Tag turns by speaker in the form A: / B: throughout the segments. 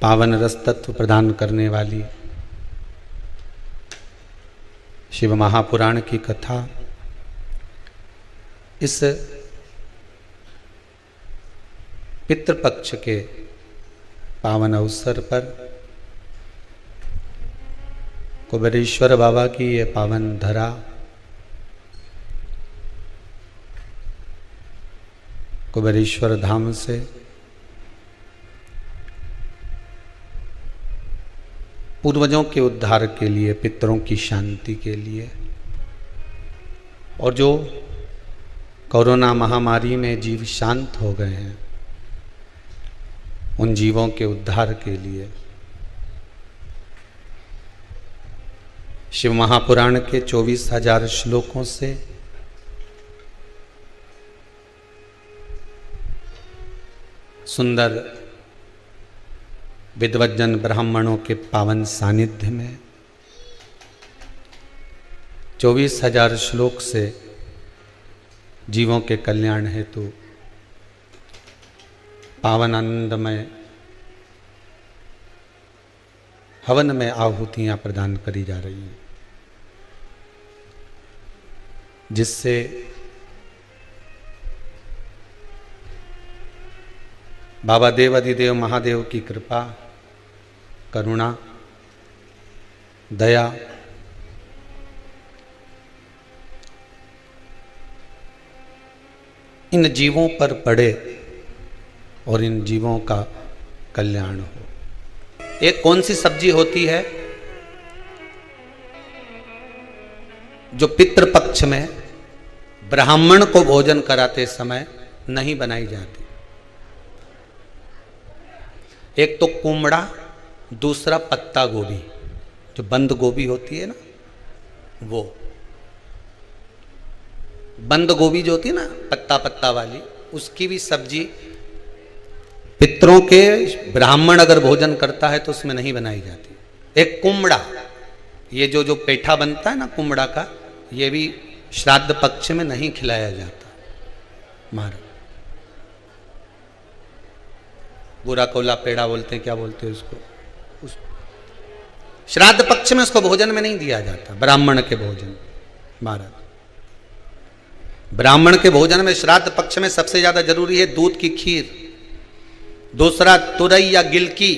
A: पावन रस तत्व प्रदान करने वाली शिव महापुराण की कथा इस पितृपक्ष के पावन अवसर पर कुबेरेश्वर बाबा की ये पावन धरा कुबेरेश्वर धाम से पूर्वजों के उद्धार के लिए, पितरों की शांति के लिए और जो कोरोना महामारी में जीव शांत हो गए हैं उन जीवों के उद्धार के लिए शिव महापुराण के 24,000 श्लोकों से सुंदर विद्वज्जन ब्राह्मणों के पावन सानिध्य में 24,000 श्लोक से जीवों के कल्याण हेतु पावन आनंदमय हवन में आहुतियां प्रदान करी जा रही हैं, जिससे बाबा देव अधिदेव महादेव की कृपा, करुणा, दया इन जीवों पर पड़े और इन जीवों का कल्याण हो। एक कौन सी सब्जी होती है जो पितृपक्ष में ब्राह्मण को भोजन कराते समय नहीं बनाई जाती? एक तो कुमड़ा, दूसरा पत्ता गोभी, जो बंद गोभी होती है ना, वो बंद गोभी जो होती है ना पत्ता पत्ता वाली, उसकी भी सब्जी पितरों के ब्राह्मण अगर भोजन करता है तो उसमें नहीं बनाई जाती। एक कुमड़ा, ये जो पेठा बनता है ना कुमड़ा का, ये भी श्राद्ध पक्ष में नहीं खिलाया जाता। महाराज बुरा कोला पेड़ा बोलते हैं, क्या बोलते हैं उसको, उस श्राद्ध पक्ष में उसको भोजन में नहीं दिया जाता। ब्राह्मण के भोजन, महाराज ब्राह्मण के भोजन में श्राद्ध पक्ष में सबसे ज्यादा जरूरी है दूध की खीर, दूसरा तुरई या गिलकी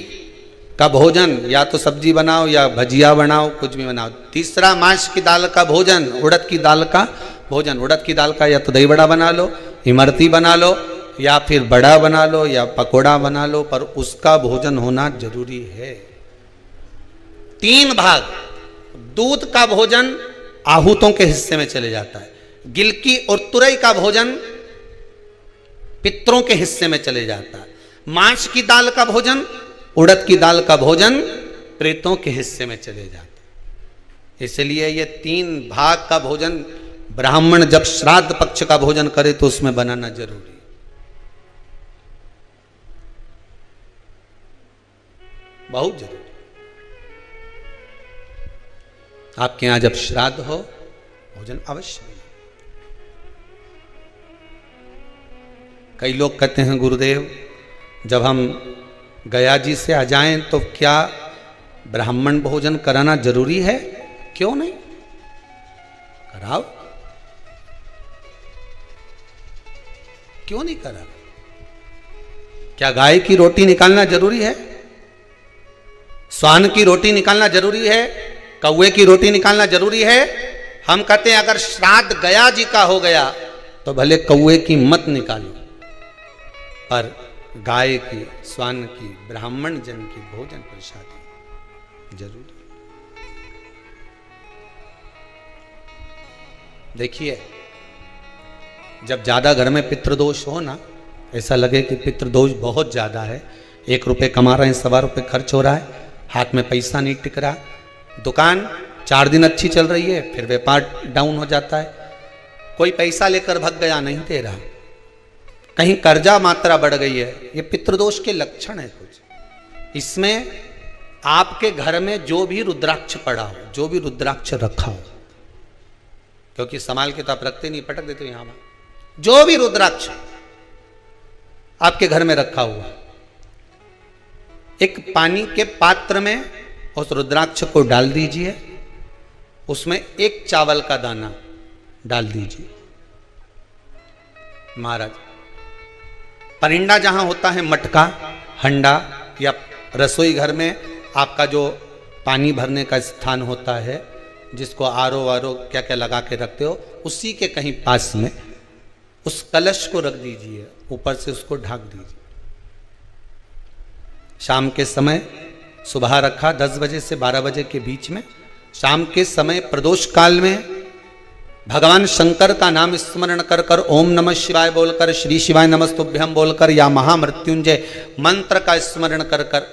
A: का भोजन, या तो सब्जी बनाओ या भजिया बनाओ, कुछ भी बनाओ। तीसरा मांस की दाल का भोजन, उड़द की दाल का भोजन। उड़द की दाल का या तो दही बड़ा बना लो, इमरती बना लो, या फिर बड़ा बना लो, या पकोड़ा बना लो, पर उसका भोजन होना जरूरी है। 3 भाग दूध का भोजन आहूतों के हिस्से में चले जाता है, गिलकी और तुरई का भोजन पितरों के हिस्से में चले जाता है, मांस की दाल का भोजन, उड़द की दाल का भोजन प्रेतों के हिस्से में चले जाता है। इसलिए ये 3 भाग का भोजन ब्राह्मण जब श्राद्ध पक्ष का भोजन करे तो उसमें बनाना जरूरी, बहुत जरूरी। आपके यहां जब श्राद्ध हो भोजन अवश्य। कई लोग कहते हैं गुरुदेव जब हम गया जी से आ जाएं तो क्या ब्राह्मण भोजन कराना जरूरी है? क्यों नहीं, कराओ, क्यों नहीं करा? क्या गाय की रोटी निकालना जरूरी है? स्वान की रोटी निकालना जरूरी है? कौवे की रोटी निकालना जरूरी है? हम कहते हैं अगर श्राद्ध गया जी का हो गया तो भले कौवे की मत निकालो, पर गाय की, स्वान की, ब्राह्मण जन की भोजन प्रसादी जरूरी। देखिए जब ज्यादा घर में पितृदोष हो ना, ऐसा लगे कि पितृदोष बहुत ज्यादा है, 1 रुपये कमा रहे हैं, 1.25 रुपये खर्च हो रहा है, हाथ में पैसा नहीं टिक रहा, दुकान 4 दिन अच्छी चल रही है, फिर व्यापार डाउन हो जाता है, कोई पैसा लेकर भग गया, नहीं दे रहा, कहीं कर्जा मात्रा बढ़ गई है, ये पितृदोष के लक्षण है कुछ। इसमें आपके घर में जो भी रुद्राक्ष पड़ा हो, जो भी रुद्राक्ष रखा हो, क्योंकि संभाल के तो आप रखते नहीं, पटक देते हो यहां, जो भी रुद्राक्ष आपके घर में रखा हुआ, एक पानी के पात्र में उस रुद्राक्ष को डाल दीजिए, उसमें एक चावल का दाना डाल दीजिए। महाराज, परिंदा जहां होता है, मटका, हंडा या रसोई घर में आपका जो पानी भरने का स्थान होता है, जिसको आरो वारो क्या क्या लगा के रखते हो, उसी के कहीं पास में उस कलश को रख दीजिए, ऊपर से उसको ढक दीजिए। शाम के समय, सुबह रखा 10 बजे से 12 बजे के बीच में, शाम के समय प्रदोष काल में भगवान शंकर का नाम स्मरण कर कर, ओम नमः शिवाय बोलकर, श्री शिवाय नमस्तुभ्यम बोलकर, या महामृत्युंजय मंत्र का स्मरण कर कर,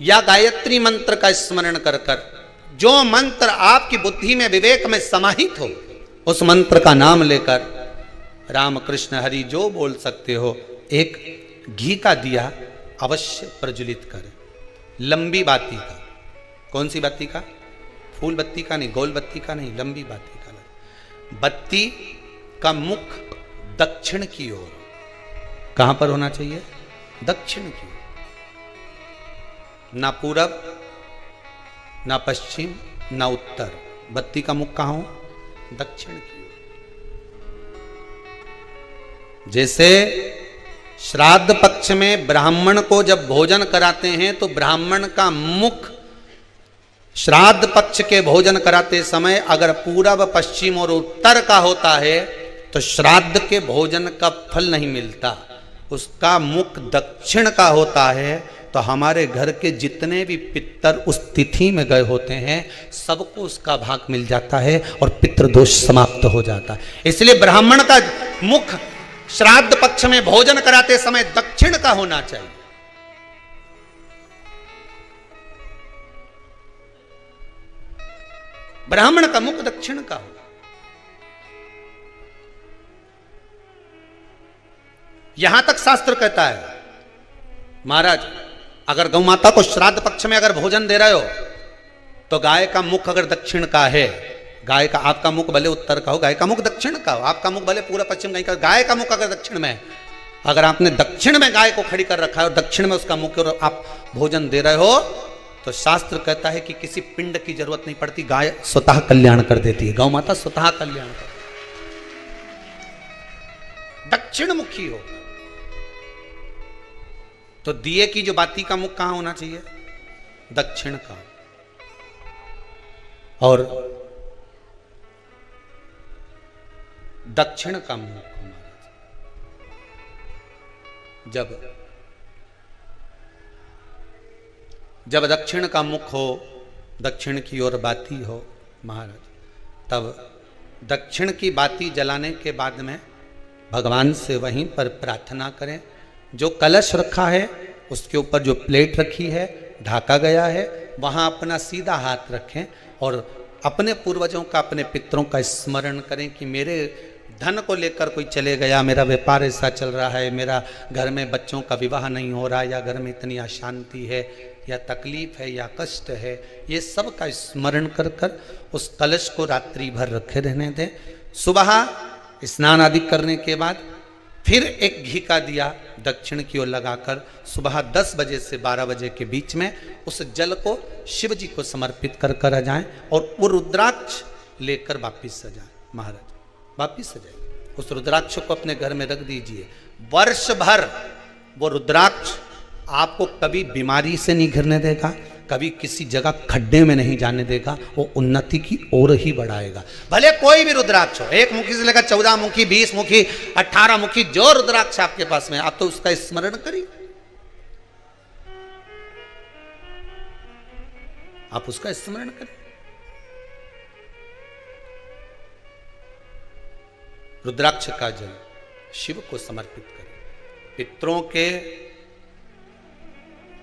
A: या गायत्री मंत्र का स्मरण कर कर, जो मंत्र आपकी बुद्धि में विवेक में समाहित हो, उस मंत्र का नाम लेकर राम कृष्ण हरि जो बोल सकते हो, एक घी का दिया अवश्य प्रज्वलित करें, लंबी बाती का। कौन सी बत्ती का? फूल बत्ती का नहीं, गोल बत्ती का नहीं, लंबी बाती का। बत्ती का मुख दक्षिण की ओर। कहां पर होना चाहिए? दक्षिण की ओर, ना पूरब, ना पश्चिम, ना उत्तर। बत्ती का मुख कहां हो? दक्षिण की ओर। जैसे श्राद्ध पक्ष में ब्राह्मण को जब भोजन कराते हैं तो ब्राह्मण का मुख श्राद्ध पक्ष के भोजन कराते समय अगर पूरब, पश्चिम और उत्तर का होता है तो श्राद्ध के भोजन का फल नहीं मिलता। उसका मुख दक्षिण का होता है तो हमारे घर के जितने भी पितर उस तिथि में गए होते हैं सबको उसका भाग मिल जाता है और पितृदोष समाप्त हो जाता है। इसलिए ब्राह्मण का मुख श्राद्ध पक्ष में भोजन कराते समय दक्षिण का होना चाहिए। ब्राह्मण का मुख दक्षिण का हो। यहां तक शास्त्र कहता है, महाराज अगर गौ माता को श्राद्ध पक्ष में अगर भोजन दे रहे हो तो गाय का मुख अगर दक्षिण का है, गाय का, आपका मुख भले उत्तर का हो, गाय का मुख दक्षिण का हो, आपका मुख भले पूरा पश्चिम गाय का, गाय का मुख अगर दक्षिण में है, अगर आपने दक्षिण में गाय को खड़ी कर रखा है और दक्षिण में उसका मुख और आप भोजन दे रहे हो तो शास्त्र कहता है कि किसी पिंड की जरूरत नहीं पड़ती, गाय स्वतः कल्याण कर देती है, गौ माता स्वतः कल्याण कर, दक्षिण मुखी हो। तो दिए की जो बाती का मुख कहां होना चाहिए? दक्षिण का। और दक्षिण का मुख जब दक्षिण का मुख हो, दक्षिण की ओर बाती हो महाराज, तब दक्षिण की बाती जलाने के बाद में भगवान से वहीं पर प्रार्थना करें। जो कलश रखा है उसके ऊपर जो प्लेट रखी है, ढाका गया है, वहां अपना सीधा हाथ रखें और अपने पूर्वजों का, अपने पितरों का स्मरण करें कि मेरे धन को लेकर कोई चले गया, मेरा व्यापार ऐसा चल रहा है, मेरा घर में बच्चों का विवाह नहीं हो रहा, या घर में इतनी अशांति है, या तकलीफ है, या कष्ट है, ये सब का स्मरण कर कर उस कलश को रात्रि भर रखे रहने दें। सुबह स्नान आदि करने के बाद फिर एक घी का दिया दक्षिण की ओर लगाकर सुबह 10 बजे से 12 बजे के बीच में उस जल को शिव जी को समर्पित कर कर आ जाएं और वो रुद्राक्ष लेकर वापिस आ जाएं। महाराज वापिस आ जाए, उस रुद्राक्ष को अपने घर में रख दीजिए। वर्ष भर वो रुद्राक्ष आपको कभी बीमारी से नहीं घिरने देगा, कभी किसी जगह खड्डे में नहीं जाने देगा, वो उन्नति की ओर ही बढ़ाएगा। भले कोई भी रुद्राक्ष हो, 1 मुखी से लेकर 14 मुखी, 20 मुखी, 18 मुखी, जो रुद्राक्ष आपके पास में, आप तो उसका स्मरण करिए, आप उसका स्मरण करें। रुद्राक्ष का जल शिव को समर्पित करें। पितरों के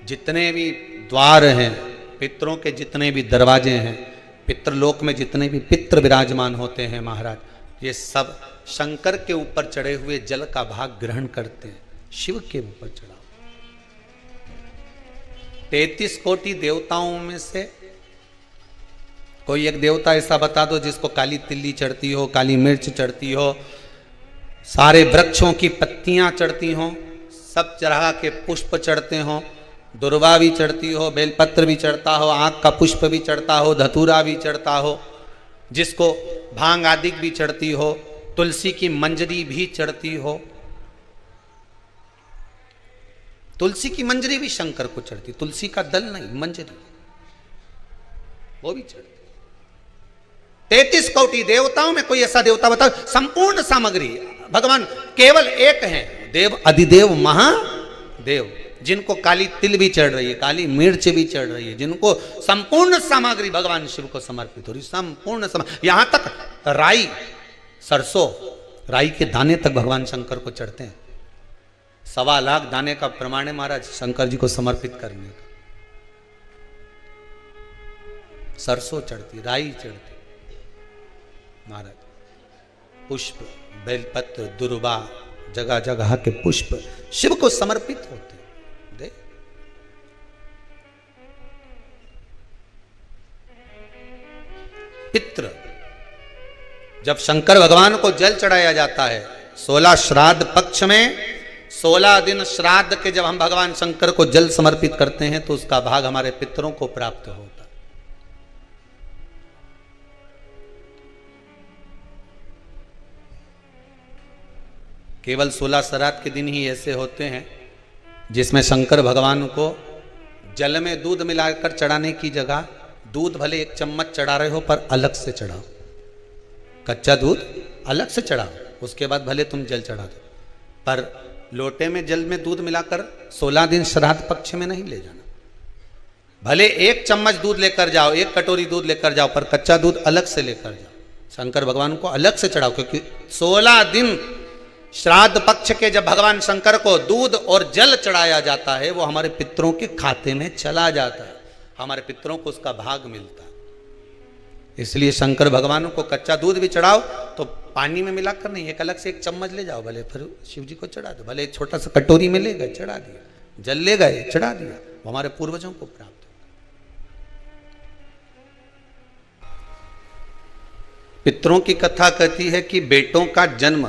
A: जितने भी द्वार हैं, पितरों के जितने भी दरवाजे हैं, पितृलोक में जितने भी पितृ विराजमान होते हैं महाराज, ये सब शंकर के ऊपर चढ़े हुए जल का भाग ग्रहण करते हैं। शिव के ऊपर चढ़ा 33 कोटि देवताओं में से कोई एक देवता ऐसा बता दो जिसको काली तिल्ली चढ़ती हो, काली मिर्च चढ़ती हो, सारे वृक्षों की पत्तियां चढ़ती हों, सब तरह के पुष्प चढ़ते हों, दुर्वा भी चढ़ती हो, बेलपत्र भी चढ़ता हो, आँख का पुष्प भी चढ़ता हो, धतूरा भी चढ़ता हो, जिसको भांग आदि भी चढ़ती हो, तुलसी की मंजरी भी चढ़ती हो। तुलसी की मंजरी भी शंकर को चढ़ती, तुलसी का दल नहीं, मंजरी वो भी चढ़ती। 33 कोटि देवताओं में कोई ऐसा देवता बताओ, संपूर्ण सामग्री भगवान केवल एक है, देव अधिदेव महादेव, जिनको काली तिल भी चढ़ रही है, काली मिर्च भी चढ़ रही है, जिनको संपूर्ण सामग्री भगवान शिव को समर्पित हो रही, संपूर्ण यहां तक राई, सरसों, राई के दाने तक भगवान शंकर को चढ़ते हैं। 1.25 लाख दाने का प्रमाण है महाराज शंकर जी को समर्पित करने का। सरसों चढ़ती, राई चढ़ती महाराज, पुष्प, बेलपत्र, दुर्वा, जगह जगह के पुष्प शिव को समर्पित होते दे। पितृ, जब शंकर भगवान को जल चढ़ाया जाता है 16 श्राद्ध पक्ष में, 16 दिन श्राद्ध के जब हम भगवान शंकर को जल समर्पित करते हैं तो उसका भाग हमारे पितरों को प्राप्त होता है। केवल 16 श्राद्ध के दिन ही ऐसे होते हैं जिसमें शंकर भगवान को जल में दूध मिलाकर चढ़ाने की जगह दूध भले 1 चम्मच चढ़ा रहे हो पर अलग से चढ़ाओ, कच्चा दूध अलग से चढ़ाओ, उसके बाद भले तुम जल चढ़ा दो, पर लोटे में जल में दूध मिलाकर 16 दिन श्राद्ध पक्ष में नहीं ले जाना। भले 1 चम्मच दूध लेकर जाओ, 1 कटोरी दूध लेकर जाओ, पर कच्चा दूध अलग से लेकर जाओ, शंकर भगवान को अलग से चढ़ाओ, क्योंकि 16 दिन श्राद्ध पक्ष के जब भगवान शंकर को दूध और जल चढ़ाया जाता है वो हमारे पितरों के खाते में चला जाता है, हमारे पितरों को उसका भाग मिलता है। इसलिए शंकर भगवान को कच्चा दूध भी चढ़ाओ तो पानी में मिलाकर नहीं, एक अलग से 1 चम्मच ले जाओ, भले फिर शिव जी को चढ़ा दो, भले एक छोटा सा कटोरी में ले गए चढ़ा दिया, जल ले गए चढ़ा दिया, वो हमारे पूर्वजों को प्राप्त हो। पितरों की कथा कहती है कि बेटों का जन्म,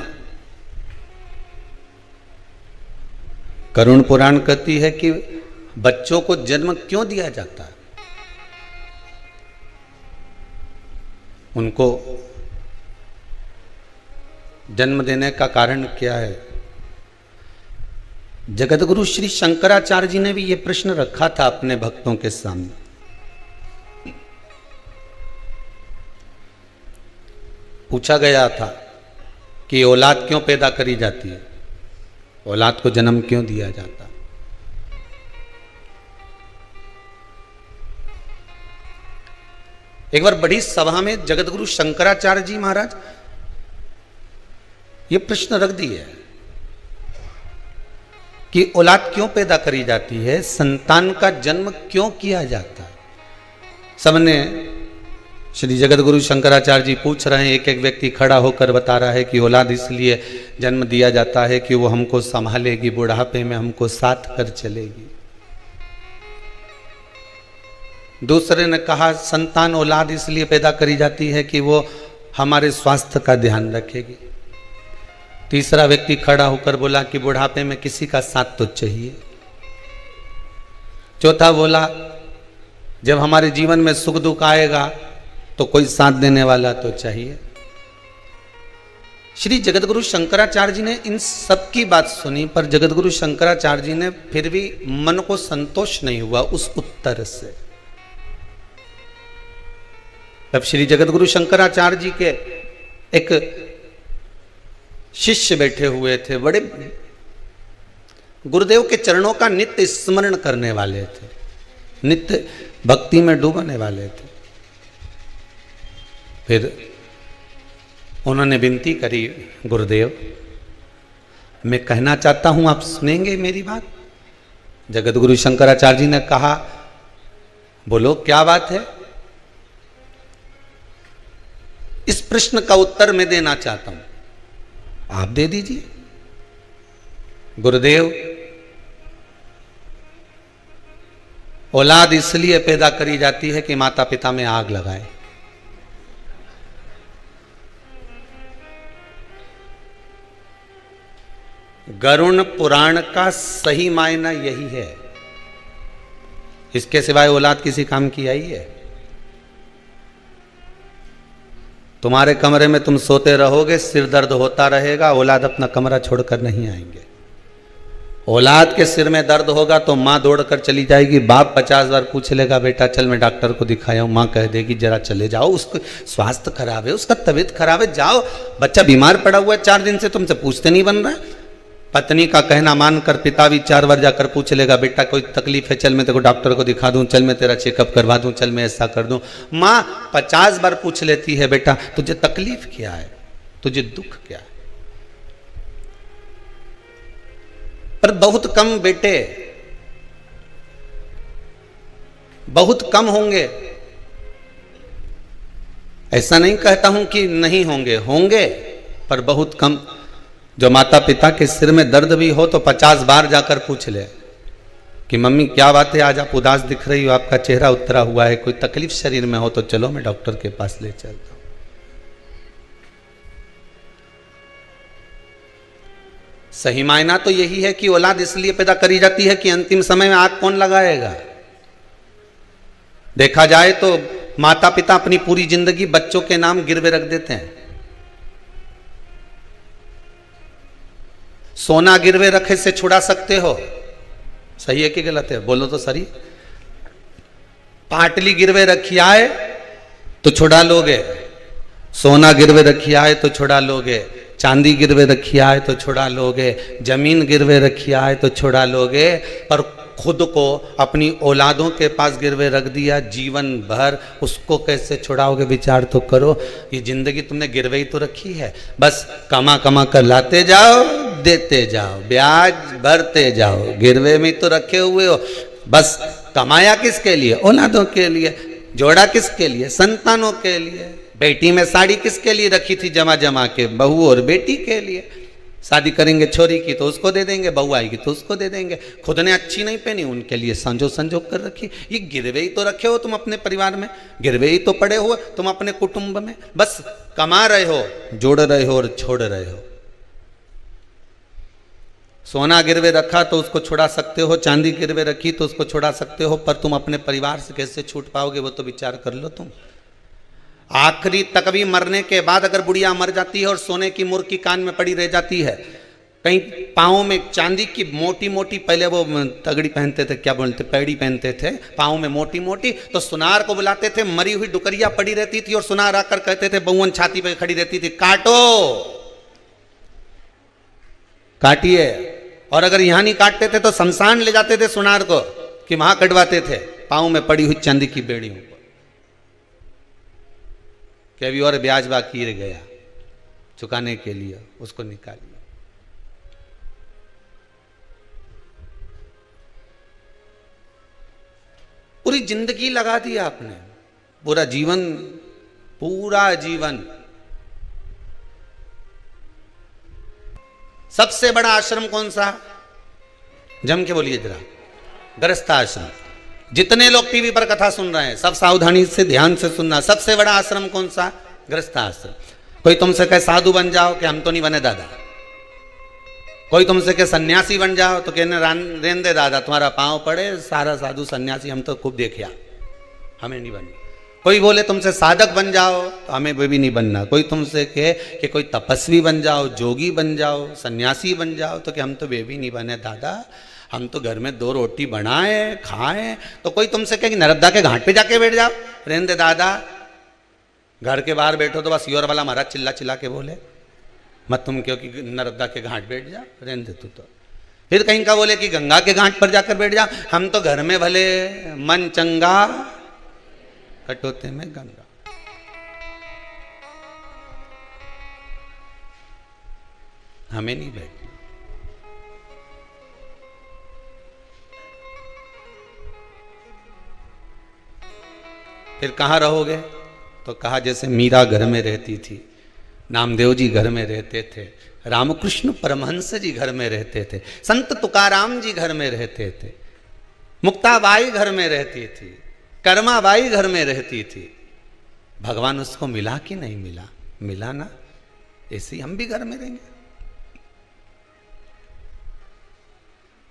A: करुण पुराण कहती है कि बच्चों को जन्म क्यों दिया जाता है, उनको जन्म देने का कारण क्या है। जगतगुरु श्री शंकराचार्य जी ने भी यह प्रश्न रखा था अपने भक्तों के सामने। पूछा गया था कि औलाद क्यों पैदा करी जाती है, औलाद को जन्म क्यों दिया जाता। एक बार बड़ी सभा में जगतगुरु शंकराचार्य जी महाराज ये प्रश्न रख दिए कि औलाद क्यों पैदा करी जाती है, संतान का जन्म क्यों किया जाता है। सबने श्री जगतगुरु शंकराचार्य जी पूछ रहे हैं, एक एक व्यक्ति खड़ा होकर बता रहा है कि औलाद इसलिए जन्म दिया जाता है कि वो हमको संभालेगी, बुढ़ापे में हमको साथ कर चलेगी। दूसरे ने कहा संतान औलाद इसलिए पैदा करी जाती है कि वो हमारे स्वास्थ्य का ध्यान रखेगी। तीसरा व्यक्ति खड़ा होकर बोला कि बुढ़ापे में किसी का साथ तो चाहिए। चौथा बोला जब हमारे जीवन में सुख दुख आएगा तो कोई साथ देने वाला तो चाहिए। श्री जगतगुरु शंकराचार्य जी ने इन सब की बात सुनी, पर जगतगुरु शंकराचार्य जी ने फिर भी मन को संतोष नहीं हुआ उस उत्तर से। तब श्री जगतगुरु शंकराचार्य जी के एक शिष्य बैठे हुए थे, बड़े गुरुदेव के चरणों का नित्य स्मरण करने वाले थे, नित्य भक्ति में डूबने वाले थे। फिर उन्होंने विनती करी, गुरुदेव मैं कहना चाहता हूं, आप सुनेंगे मेरी बात। जगतगुरु शंकराचार्य जी ने कहा बोलो क्या बात है। इस प्रश्न का उत्तर मैं देना चाहता हूं, आप दे दीजिए। गुरुदेव औलाद इसलिए पैदा करी जाती है कि माता पिता में आग लगाए। गरुण पुराण का सही मायना यही है। इसके सिवाय औलाद किसी काम की आई है? तुम्हारे कमरे में तुम सोते रहोगे, सिर दर्द होता रहेगा, औलाद अपना कमरा छोड़कर नहीं आएंगे। औलाद के सिर में दर्द होगा तो माँ दौड़कर चली जाएगी, बाप 50 बार पूछ लेगा बेटा चल मैं डॉक्टर को दिखाया हूँ, माँ कह देगी जरा चले जाओ, उसको स्वास्थ्य खराब है, उसका तबीयत खराब है, जाओ, बच्चा बीमार पड़ा हुआ है 4 दिन से, तुमसे पूछते नहीं बन रहा है। पत्नी का कहना मानकर पिता भी 4 बार जाकर पूछ लेगा बेटा कोई तकलीफ है, चल मैं तेरे को डॉक्टर को दिखा दूं, चल मैं तेरा चेकअप करवा दूं, चल मैं ऐसा कर दूं। माँ 50 बार पूछ लेती है बेटा तुझे तकलीफ क्या है, तुझे दुख क्या है। पर बहुत कम बेटे, बहुत कम होंगे। ऐसा नहीं कहता हूं कि नहीं होंगे, होंगे पर बहुत कम। जो माता पिता के सिर में दर्द भी हो तो 50 बार जाकर पूछ ले कि मम्मी क्या बात है, आज आप उदास दिख रही हो, आपका चेहरा उतरा हुआ है, कोई तकलीफ शरीर में हो तो चलो मैं डॉक्टर के पास ले चलता हूं। सही मायना तो यही है कि औलाद इसलिए पैदा करी जाती है कि अंतिम समय में आग कौन लगाएगा। देखा जाए तो माता पिता अपनी पूरी जिंदगी बच्चों के नाम गिरवे रख देते हैं। सोना गिरवे रखे से छुड़ा सकते हो, सही है कि गलत है, बोलो तो सही। पाटली गिरवे रखी आए तो छुड़ा लोगे, सोना गिरवे रखी आए तो छुड़ा लोगे, चांदी गिरवे रखी आए तो छुड़ा लोगे, जमीन गिरवे रखी आए तो छुड़ा लोगे, पर खुद को अपनी औलादों के पास गिरवे रख दिया जीवन भर, उसको कैसे छुड़ाओगे? विचार तो करो। ये जिंदगी तुमने गिरवे ही तो रखी है, बस कमा कमा कर लाते जाओ, देते जाओ, ब्याज भरते जाओ, गिरवे में तो रखे हुए हो। बस कमाया किसके लिए? औलादों के लिए। जोड़ा किसके लिए? संतानों के लिए। बेटी में साड़ी किसके लिए रखी थी जमा जमा के? बहू और बेटी के लिए। शादी करेंगे छोरी की तो उसको दे देंगे, बहू आएगी तो उसको दे देंगे। खुद ने अच्छी नहीं पहनी, उनके लिए संजो संजोग कर रखी। ये गिरवे ही तो रखे हो तुम अपने परिवार में, गिरवे ही तो पड़े हो तुम अपने कुटुंब में। बस कमा रहे हो, जोड़ रहे हो और छोड़ रहे हो। सोना गिरवे रखा तो उसको छुड़ा सकते हो, चांदी गिरवे रखी तो उसको छुड़ा सकते हो, पर तुम अपने परिवार से कैसे छूट पाओगे वो तो विचार कर लो तुम। आखिरी तक भी मरने के बाद अगर बुढ़िया मर जाती है और सोने की मुर्की कान में पड़ी रह जाती है, कहीं पाँव में चांदी की मोटी मोटी, पहले वो तगड़ी पहनते थे, क्या बोलते, पैड़ी पहनते थे पाँव में मोटी मोटी, तो सुनार को बुलाते थे, मरी हुई डुकरिया पड़ी रहती थी और सुनार आकर कहते थे, बहुवन छाती पे खड़ी रहती थी, काटो, काटिए। और अगर यहां नहीं काटते थे तो शमशान ले जाते थे सुनार को कि वहां कटवाते थे पाँव में पड़ी हुई चांदी की बेड़ियों को, कि अभी और ब्याज बाकी रह गया चुकाने के लिए, उसको निकालिए। पूरी जिंदगी लगा दी आपने, पूरा जीवन, पूरा जीवन। सबसे बड़ा आश्रम कौन सा? जम के बोलिए जरा। गृहस्थ आश्रम। जितने लोग टीवी पर कथा सुन रहे हैं सब सावधानी से ध्यान से सुनना। सबसे बड़ा आश्रम कौन सा? गृहस्थ आश्रम। कोई तुमसे कहे साधु बन जाओ, कि हम तो नहीं बने दादा। कोई तुमसे कहे सन्यासी बन जाओ तो कहने रेन दे दादा, तुम्हारा पांव पड़े, सारा साधु सन्यासी हम तो खूब देखिया, हमें नहीं बनना। कोई बोले तुमसे साधक बन जाओ तो हमें वे भी नहीं बनना। कोई तुमसे कहे कि कोई तपस्वी बन जाओ, जोगी बन जाओ, सन्यासी बन जाओ, तो कि हम तो वे भी नहीं बने दादा, हम तो घर में 2 रोटी बनाए खाएं। तो कोई तुमसे कहे कि नर्मदा के घाट पे जाके बैठ जाओ, रहने दे दादा, घर के बाहर बैठो तो बस योर वाला महाराज चिल्ला चिल्ला के बोले, मत तुम क्यों कि नर्मदा के घाट बैठ जा, रहने दे तू तो। फिर कहीं का बोले कि गंगा के घाट पर जाकर बैठ जा, हम तो घर में भले मन चंगा कटोते में गंगा। हमें नहीं बैठना। फिर कहाँ रहोगे? तो कहा जैसे मीरा घर में रहती थी, नामदेव जी घर में रहते थे, रामकृष्ण परमहंस जी घर में रहते थे, संत तुकाराम जी घर में रहते थे, मुक्ताबाई घर में रहती थी, कर्माबाई घर में रहती थी। भगवान उसको मिला कि नहीं मिला? मिला ना। ऐसे ही हम भी घर में रहेंगे।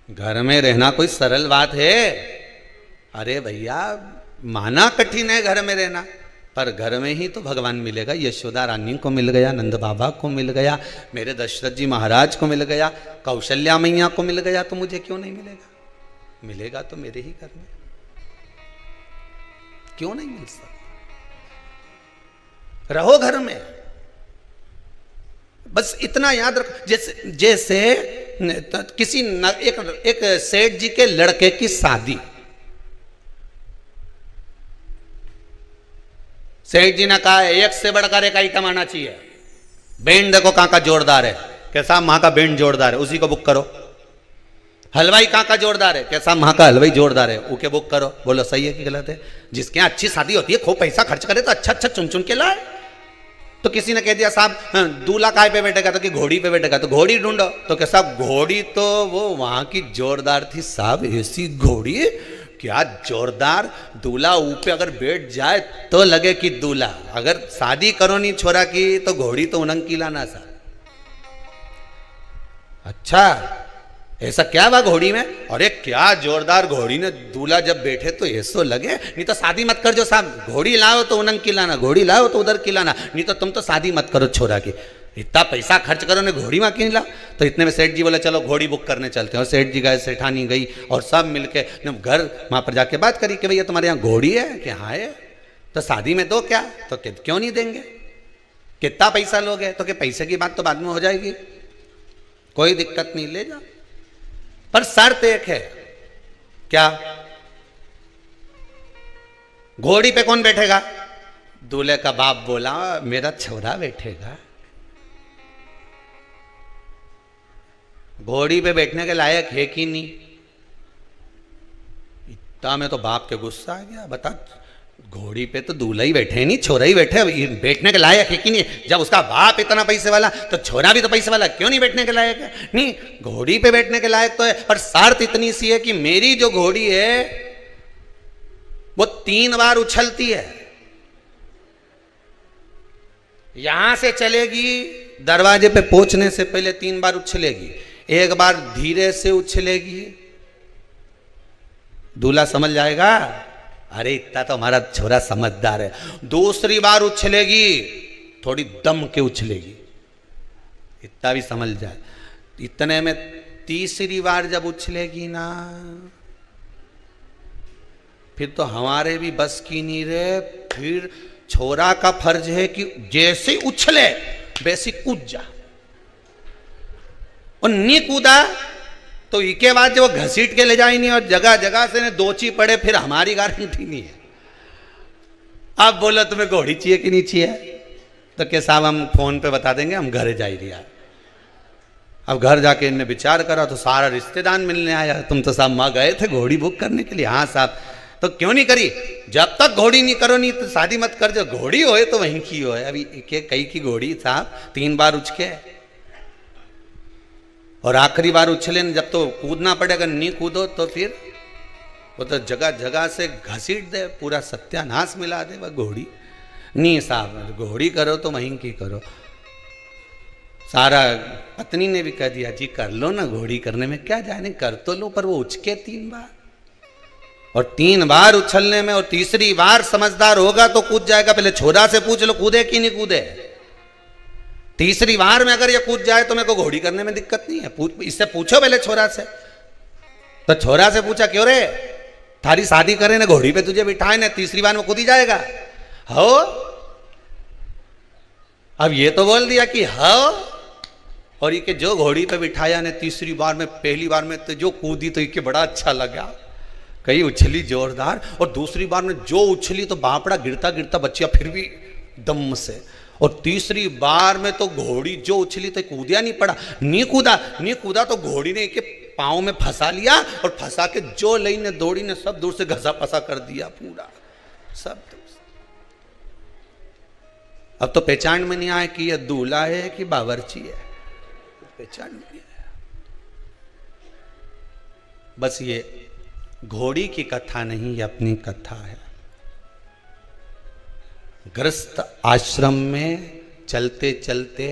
A: घर में रहना कोई सरल बात है? अरे भैया, माना कठिन है घर में रहना, पर घर में ही तो भगवान मिलेगा। यशोदा रानी को मिल गया, नंद बाबा को मिल गया, मेरे दशरथ जी महाराज को मिल गया, कौशल्या मैया को मिल गया, तो मुझे क्यों नहीं मिलेगा? मिलेगा तो मेरे ही घर में, क्यों नहीं मिल सकता? रहो घर में, बस इतना याद रखो। जैसे जैसे किसी एक सेठ जी के लड़के की शादी, सेठ जी ने कहा एक से बढ़कर एक आइटम आना चाहिए, बैंड देखो कहां का जोरदार है, कैसा वहां का बैंड जोरदार है, उसी को बुक करो। हलवाई कहां का जोरदार है, कैसा वहां का हलवाई जोरदार है, उके बुक करो। बोलो सही है कि गलत है? जिसके यहाँ अच्छी शादी होती है, खूब पैसा खर्च करे तो अच्छा अच्छा चुन चुन के लाए। तो किसी ने कह दिया साहब दूल्हा काय पे बैठेगा, तो कि घोड़ी पे बैठेगा, तो घोड़ी ढूंढो। तो क्या साहब घोड़ी तो वो वहां की जोरदार थी साहब, ऐसी घोड़ी क्या जोरदार, दूल्हा ऊपर अगर बैठ जाए तो लगे कि दूल्हा। अगर शादी करो नहीं छोरा की तो घोड़ी तो उनंग की लाना सा। अच्छा ऐसा क्या हुआ घोड़ी में? अरे क्या जोरदार घोड़ी ने दूल्हा जब बैठे तो ऐसो लगे। नहीं तो शादी मत कर जो साहब, घोड़ी लाओ तो उनंग की लाना, घोड़ी लाओ तो उधर की लाना, नहीं तो तुम तो शादी मत करो छोरा की। इतना पैसा खर्च करो ने घोड़ी में क्यों लाओ? तो इतने में सेठ जी बोले चलो घोड़ी बुक करने चलते हैं। और सेठ जी गए, सेठानी गई और सब मिलके घर वहां पर जाके बात करी कि भैया तुम्हारे यहाँ घोड़ी है? कि हाँ है। तो शादी में दो क्या? तो क्यों नहीं देंगे, कितना पैसा लोगे? तो क्या पैसे की बात तो बाद में हो जाएगी, कोई दिक्कत नहीं, ले जाओ, पर शर्त एक है। क्या? घोड़ी पे कौन बैठेगा? दूल्हे का बाप बोला मेरा छोरा बैठेगा। घोड़ी पे बैठने के लायक है कि नहीं? इतना में तो बाप के गुस्सा आ गया। बता, घोड़ी पे तो दूल्हा ही बैठे नहीं, छोरा ही बैठे, बैठने के लायक है कि नहीं? जब उसका बाप इतना पैसे वाला तो छोरा भी तो पैसे वाला, क्यों नहीं बैठने के लायक है? नहीं, घोड़ी पे बैठने के लायक तो है, पर शर्त इतनी सी है कि मेरी जो घोड़ी है वो 3 बार उछलती है। यहां से चलेगी, दरवाजे पे पहुंचने से पहले 3 बार उछलेगी, एक बार धीरे से उछलेगी, दूल्हा समझ जाएगा अरे इतना तो हमारा छोरा समझदार है। दूसरी बार उछलेगी, थोड़ी दम के उछलेगी, इतना भी समझ जाए। इतने में तीसरी बार जब उछलेगी ना, फिर तो हमारे भी बस की नहीं रहे। फिर छोरा का फर्ज है कि जैसे उछले वैसे कूद जा, और नहीं कूदा तो इसके बाद जो घसीट के ले जाए नहीं, और जगह जगह से ने दोची पड़े, फिर हमारी गारंटी नहीं है। अब बोलो तुम्हें घोड़ी चाहिए कि नहीं चाहिए? तो क्या साहब हम फोन पे बता देंगे, हम घर जा ही दिया। अब घर जाके इनने विचार करा तो सारा रिश्तेदार मिलने आया। तुम तो साहब माँ गए थे घोड़ी बुक करने के लिए? हाँ साहब। तो क्यों नहीं करी? जब तक घोड़ी नहीं करो नहीं तो शादी मत कर, जो घोड़ी होए तो वहीं की होए। अभी कई की घोड़ी साहब 3 बार उछके, और आखिरी बार उछले जब तो कूदना पड़ेगा, नहीं कूदो तो फिर वो तो जगह जगह से घसीट दे, पूरा सत्यानाश मिला दे वह घोड़ी। नहीं साहब, घोड़ी करो तो वहीं की करो। सारा पत्नी ने भी कह दिया जी कर लो ना, घोड़ी करने में क्या जाने, कर तो लो, पर वो उछके 3 बार, और 3 बार उछलने में, और तीसरी बार समझदार होगा तो कूद जाएगा। पहले छोरा से पूछ लो कूदे कि नहीं कूदे। तीसरी बार में अगर ये कूद जाए तो मेरे को घोड़ी करने में दिक्कत नहीं है। इससे पूछो पहले छोरा से। तो छोरा से पूछा क्यों रे, थारी शादी करे ना, घोड़ी पे तुझे बिठाए ना, तीसरी बार में कूद ही जाएगा? हो, अब ये तो बोल दिया कि हो, और ये जो घोड़ी पे बिठाया ने तीसरी बार में, पहली बार में तो जो कूदी तो ये बड़ा अच्छा लगा, कहीं उछली जोरदार, और दूसरी बार में जो उछली तो बापड़ा गिरता गिरता बच्चिया फिर भी दम से, और तीसरी बार में तो घोड़ी जो उछली तो कूदिया नहीं पड़ा, नहीं कूदा तो घोड़ी ने के पाँव में फंसा लिया, और फंसा के जो लई ने दौड़ी ने सब दूर से घसा फंसा कर दिया पूरा सब। अब तो पहचान में नहीं आए कि यह दूल्हा है कि बावर्ची है, पहचान में नहीं आया। बस ये घोड़ी की कथा नहीं, ये अपनी कथा है। गृहस्थ आश्रम में चलते चलते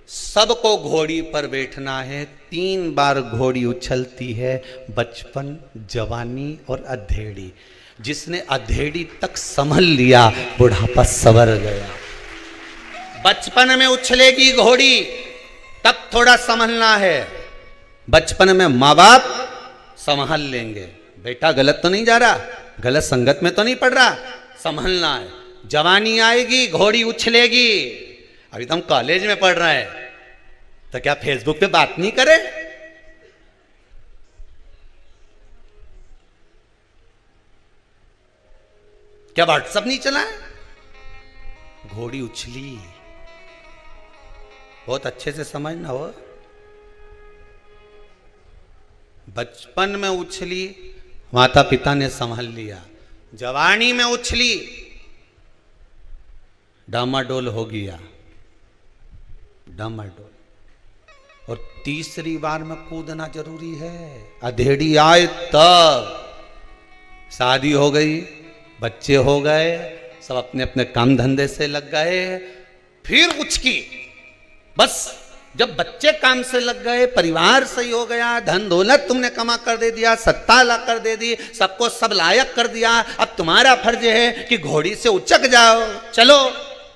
A: सबको घोड़ी पर बैठना है। 3 बार घोड़ी उछलती है, बचपन, जवानी और अधेड़ी। जिसने अधेड़ी तक संभल लिया बुढ़ापा सवर गया। बचपन में उछलेगी घोड़ी तब थोड़ा संभलना है, बचपन में माँ बाप संभाल लेंगे, बेटा गलत तो नहीं जा रहा, गलत संगत में तो नहीं पड़ रहा, संभलना है। जवानी आएगी घोड़ी उछलेगी। अभी तो हम कॉलेज में पढ़ रहे हैं तो क्या फेसबुक पे बात नहीं करे? क्या व्हाट्सएप नहीं चला है? घोड़ी उछली, बहुत अच्छे से समझना हो। बचपन में उछली, माता पिता ने संभाल लिया। जवानी में उछली, डामाडोल हो गया, डामाडोल। और तीसरी बार में कूदना जरूरी है। अधेड़ी आए तब शादी हो गई, बच्चे हो गए, सब अपने अपने काम धंधे से लग गए, फिर उचकी। बस जब बच्चे काम से लग गए, परिवार सही हो गया, धन दौलत तुमने कमा कर दे दिया, सत्ता ला कर दे दी, सबको सब लायक कर दिया, अब तुम्हारा फर्ज है कि घोड़ी से उचक जाओ, चलो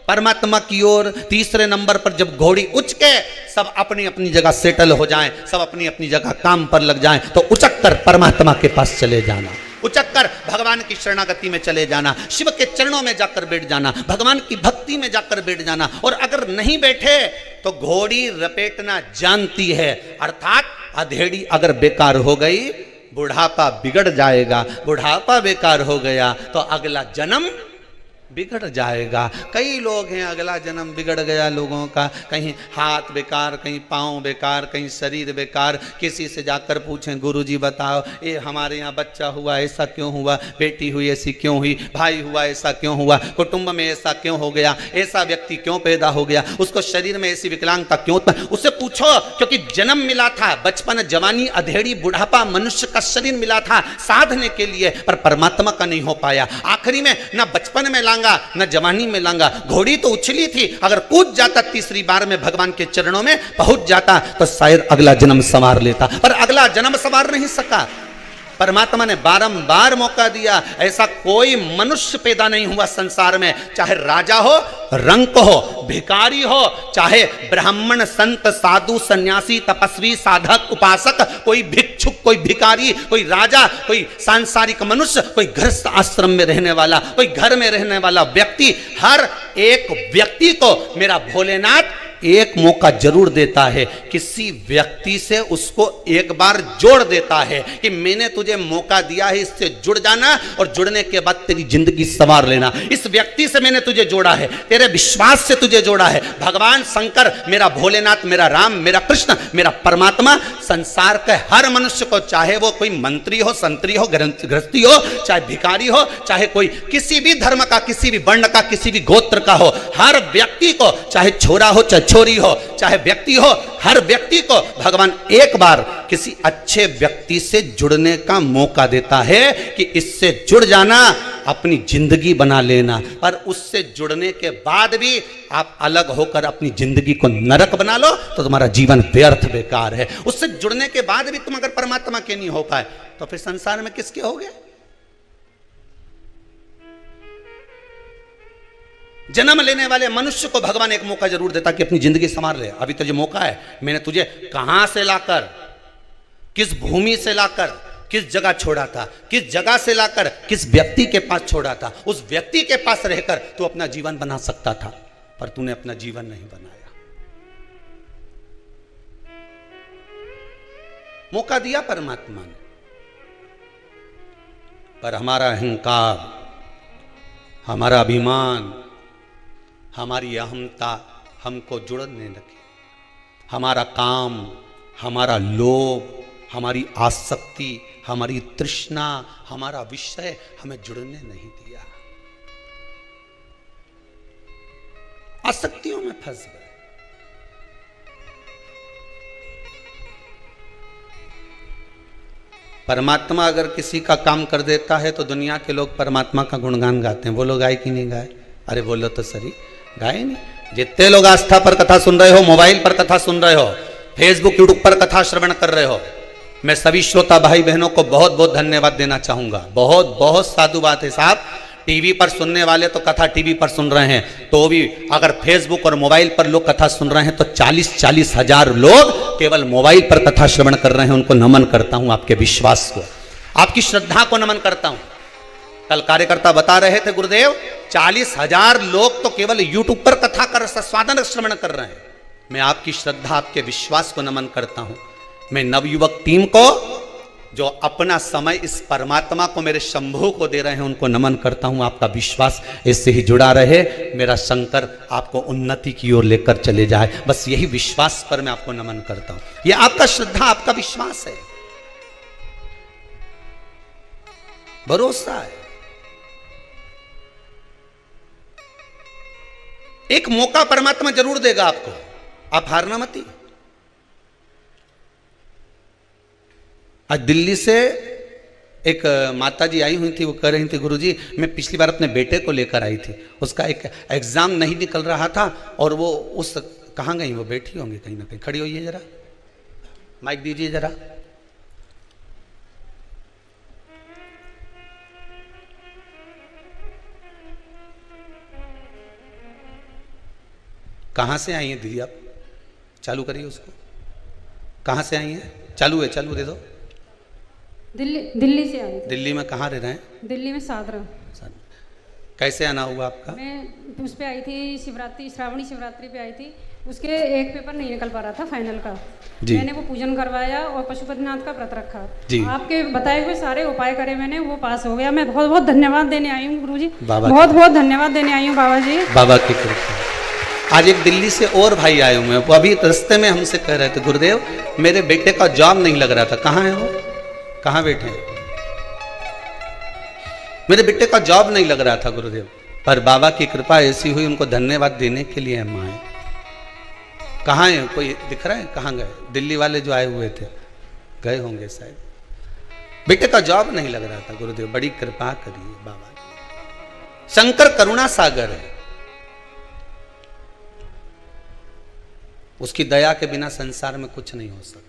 A: परमात्मा की ओर। तीसरे नंबर पर जब घोड़ी उच के सब अपनी अपनी जगह सेटल हो जाएं, सब अपनी अपनी जगह काम पर लग जाएं, तो उचक कर परमात्मा के पास चले जाना, उचक कर भगवान की शरणागति में चले जाना, शिव के चरणों में जाकर बैठ जाना, भगवान की भक्ति में जाकर बैठ जाना। और अगर नहीं बैठे तो घोड़ी रपेटना जानती है, अर्थात अधेड़ी अगर बेकार हो गई, बुढ़ापा बिगड़ जाएगा। बुढ़ापा बेकार हो गया तो अगला जन्म बिगड़ जाएगा। कई लोग हैं अगला जन्म बिगड़ गया लोगों का, कहीं हाथ बेकार, कहीं पाँव बेकार, कहीं शरीर बेकार। किसी से जाकर पूछें गुरुजी बताओ ये हमारे यहाँ बच्चा हुआ ऐसा क्यों हुआ, बेटी हुई ऐसी क्यों हुई, भाई हुआ ऐसा क्यों हुआ, कुटुंब में ऐसा क्यों हो गया, ऐसा व्यक्ति क्यों पैदा हो गया, उसको शरीर में ऐसी विकलांगता क्यों उत्पन्न। उससे पूछो, क्योंकि जन्म मिला था, बचपन, जवानी, अधेड़ी, बुढ़ापा, मनुष्य का शरीर मिला था साधने के लिए, पर परमात्मा का नहीं हो पाया। आखिरी में ना बचपन में न जवानी में लांगा। घोड़ी तो उछली थी, अगर कूद जाता तीसरी बार में भगवान के चरणों में पहुंच जाता तो शायद अगला जन्म संवार लेता, पर अगला जन्म संवार नहीं सका। परमात्मा ने बारंबार मौका दिया। ऐसा कोई मनुष्य पैदा नहीं हुआ संसार में, चाहे राजा हो, रंक हो, भिखारी हो, चाहे ब्राह्मण, संत, साधु, सन्यासी, तपस्वी, साधक, उपासक, कोई भिक्षुक, कोई भिखारी, कोई राजा, कोई सांसारिक मनुष्य, कोई गृहस्थ आश्रम में रहने वाला, कोई घर में रहने वाला व्यक्ति, हर एक व्यक्ति को मेरा भोलेनाथ एक मौका जरूर देता है। किसी व्यक्ति से उसको एक बार जोड़ देता है कि मैंने तुझे मौका दिया है, इससे जुड़ जाना और जुड़ने के बाद तेरी जिंदगी संवार लेना। इस व्यक्ति से मैंने तुझे जोड़ा है, तेरे विश्वास से तुझे जोड़ा है। भगवान शंकर, मेरा भोलेनाथ, मेरा राम, मेरा कृष्ण, मेरा परमात्मा संसार के हर मनुष्य को, चाहे वो कोई मंत्री हो, संतरी हो, गृहस्थी हो, चाहे भिखारी हो, चाहे कोई किसी भी धर्म का, किसी भी वर्ण का, किसी भी गोत्र का हो, हर व्यक्ति को, चाहे छोरा हो, चाहे छोरी हो, चाहे व्यक्ति हो, हर व्यक्ति को भगवान एक बार किसी अच्छे व्यक्ति से जुड़ने का मौका देता है कि इससे जुड़ जाना, अपनी जिंदगी बना लेना। पर उससे जुड़ने के बाद भी आप अलग होकर अपनी जिंदगी को नरक बना लो तो तुम्हारा जीवन व्यर्थ, बेकार है। उससे जुड़ने के बाद भी तुम अगर परमात्मा के नहीं हो पाए तो फिर संसार में किसके होगे? जन्म लेने वाले मनुष्य को भगवान एक मौका जरूर देता कि अपनी जिंदगी संवार ले। अभी तुझे मौका है, मैंने तुझे कहां से लाकर, किस भूमि से लाकर, किस जगह छोड़ा था, किस जगह से लाकर किस व्यक्ति के पास छोड़ा था, उस व्यक्ति के पास रहकर तू अपना जीवन बना सकता था, पर तूने अपना जीवन नहीं बनाया। मौका दिया परमात्मा ने, पर हमारा अहंकार, हमारा अभिमान, हमारी अहमता हमको जुड़ने लगी। हमारा काम, हमारा लोभ, हमारी आसक्ति, हमारी तृष्णा, हमारा विषय हमें जुड़ने नहीं दिया। आसक्तियों में फंस गए। परमात्मा अगर किसी का काम कर देता है तो दुनिया के लोग परमात्मा का गुणगान गाते हैं। वो लोग गाए कि नहीं गाए? अरे बोलो तो सही, गाए नहीं। जितने लोग आस्था पर कथा सुन रहे हो, मोबाइल पर कथा सुन रहे हो, फेसबुक यूट्यूब पर कथा श्रवण कर रहे हो, मैं सभी श्रोता भाई बहनों को बहुत बहुत धन्यवाद देना चाहूंगा। बहुत बहुत साधु बात है साहब। टीवी पर सुनने वाले तो कथा टीवी पर सुन रहे हैं, तो भी अगर फेसबुक और मोबाइल पर लोग कथा सुन रहे हैं तो 40-40 हजार लोग केवल मोबाइल पर कथा श्रवण कर रहे हैं। उनको नमन करता हूं, आपके विश्वास को, आपकी श्रद्धा को नमन करता हूं। कल कार्यकर्ता बता रहे थे गुरुदेव 40,000 लोग तो केवल यूट्यूब पर कथा कर स्वादन श्रवण कर रहे हैं। मैं आपकी श्रद्धा, आपके विश्वास को नमन करता हूं। मैं नवयुवक टीम को जो अपना समय इस परमात्मा को, मेरे शंभू को दे रहे हैं, उनको नमन करता हूं। आपका विश्वास इससे ही जुड़ा रहे, मेरा शंकर आपको उन्नति की ओर लेकर चले जाए, बस यही विश्वास पर मैं आपको नमन करता हूं। यह आपका श्रद्धा, आपका विश्वास है, भरोसा है। एक मौका परमात्मा जरूर देगा आपको, आप हारना मत। आज दिल्ली से एक माता जी आई हुई थी, वो कह रही थी गुरुजी मैं पिछली बार अपने बेटे को लेकर आई थी, उसका एक एग्जाम नहीं निकल रहा था और वो उस कहाँ गई, वो बैठी होंगी कहीं ना कहीं, खड़ी होइए जरा, माइक दीजिए जरा। कहाँ से आई हैं दीदी आप? चालू करिए उसको। कहाँ से आई हैं? चालू है, चालू दे दो।
B: दिल्ली से आई थी।
A: दिल्ली में कहाँ रह रहे हैं?
B: दिल्ली में सादरा।
A: कैसे आना हुआ आपका?
B: मैं उस पे आई थी शिवरात्रि, श्रावणी शिवरात्रि पे आई थी। उसके एक पेपर नहीं निकल पा रहा था फाइनल का जी। मैंने वो पूजन करवाया और पशुपतिनाथ का व्रत रखा जी। आपके बताए हुए सारे उपाय करे मैंने, वो पास हो गया। मैं बहुत बहुत धन्यवाद देने आई हूँ गुरुजी, बहुत बहुत धन्यवाद देने आई हूँ बाबा जी, बाबा की कृपा।
A: आज एक दिल्ली से और भाई आए हुए हैं, वो अभी रास्ते में हमसे कह रहे थे गुरुदेव मेरे बेटे का जॉब नहीं लग रहा था। कहाँ है वो? कहाँ बैठे हैं? मेरे बेटे का जॉब नहीं लग रहा था गुरुदेव, पर बाबा की कृपा ऐसी हुई, उनको धन्यवाद देने के लिए हम आए। कहाँ है? कोई दिख रहा है? कहाँ गए? दिल्ली वाले जो आए हुए थे गए होंगे शायद। बेटे का जॉब नहीं लग रहा था गुरुदेव, बड़ी कृपा करिए बाबा। शंकर करुणा सागर है, उसकी दया के बिना संसार में कुछ नहीं हो सकता।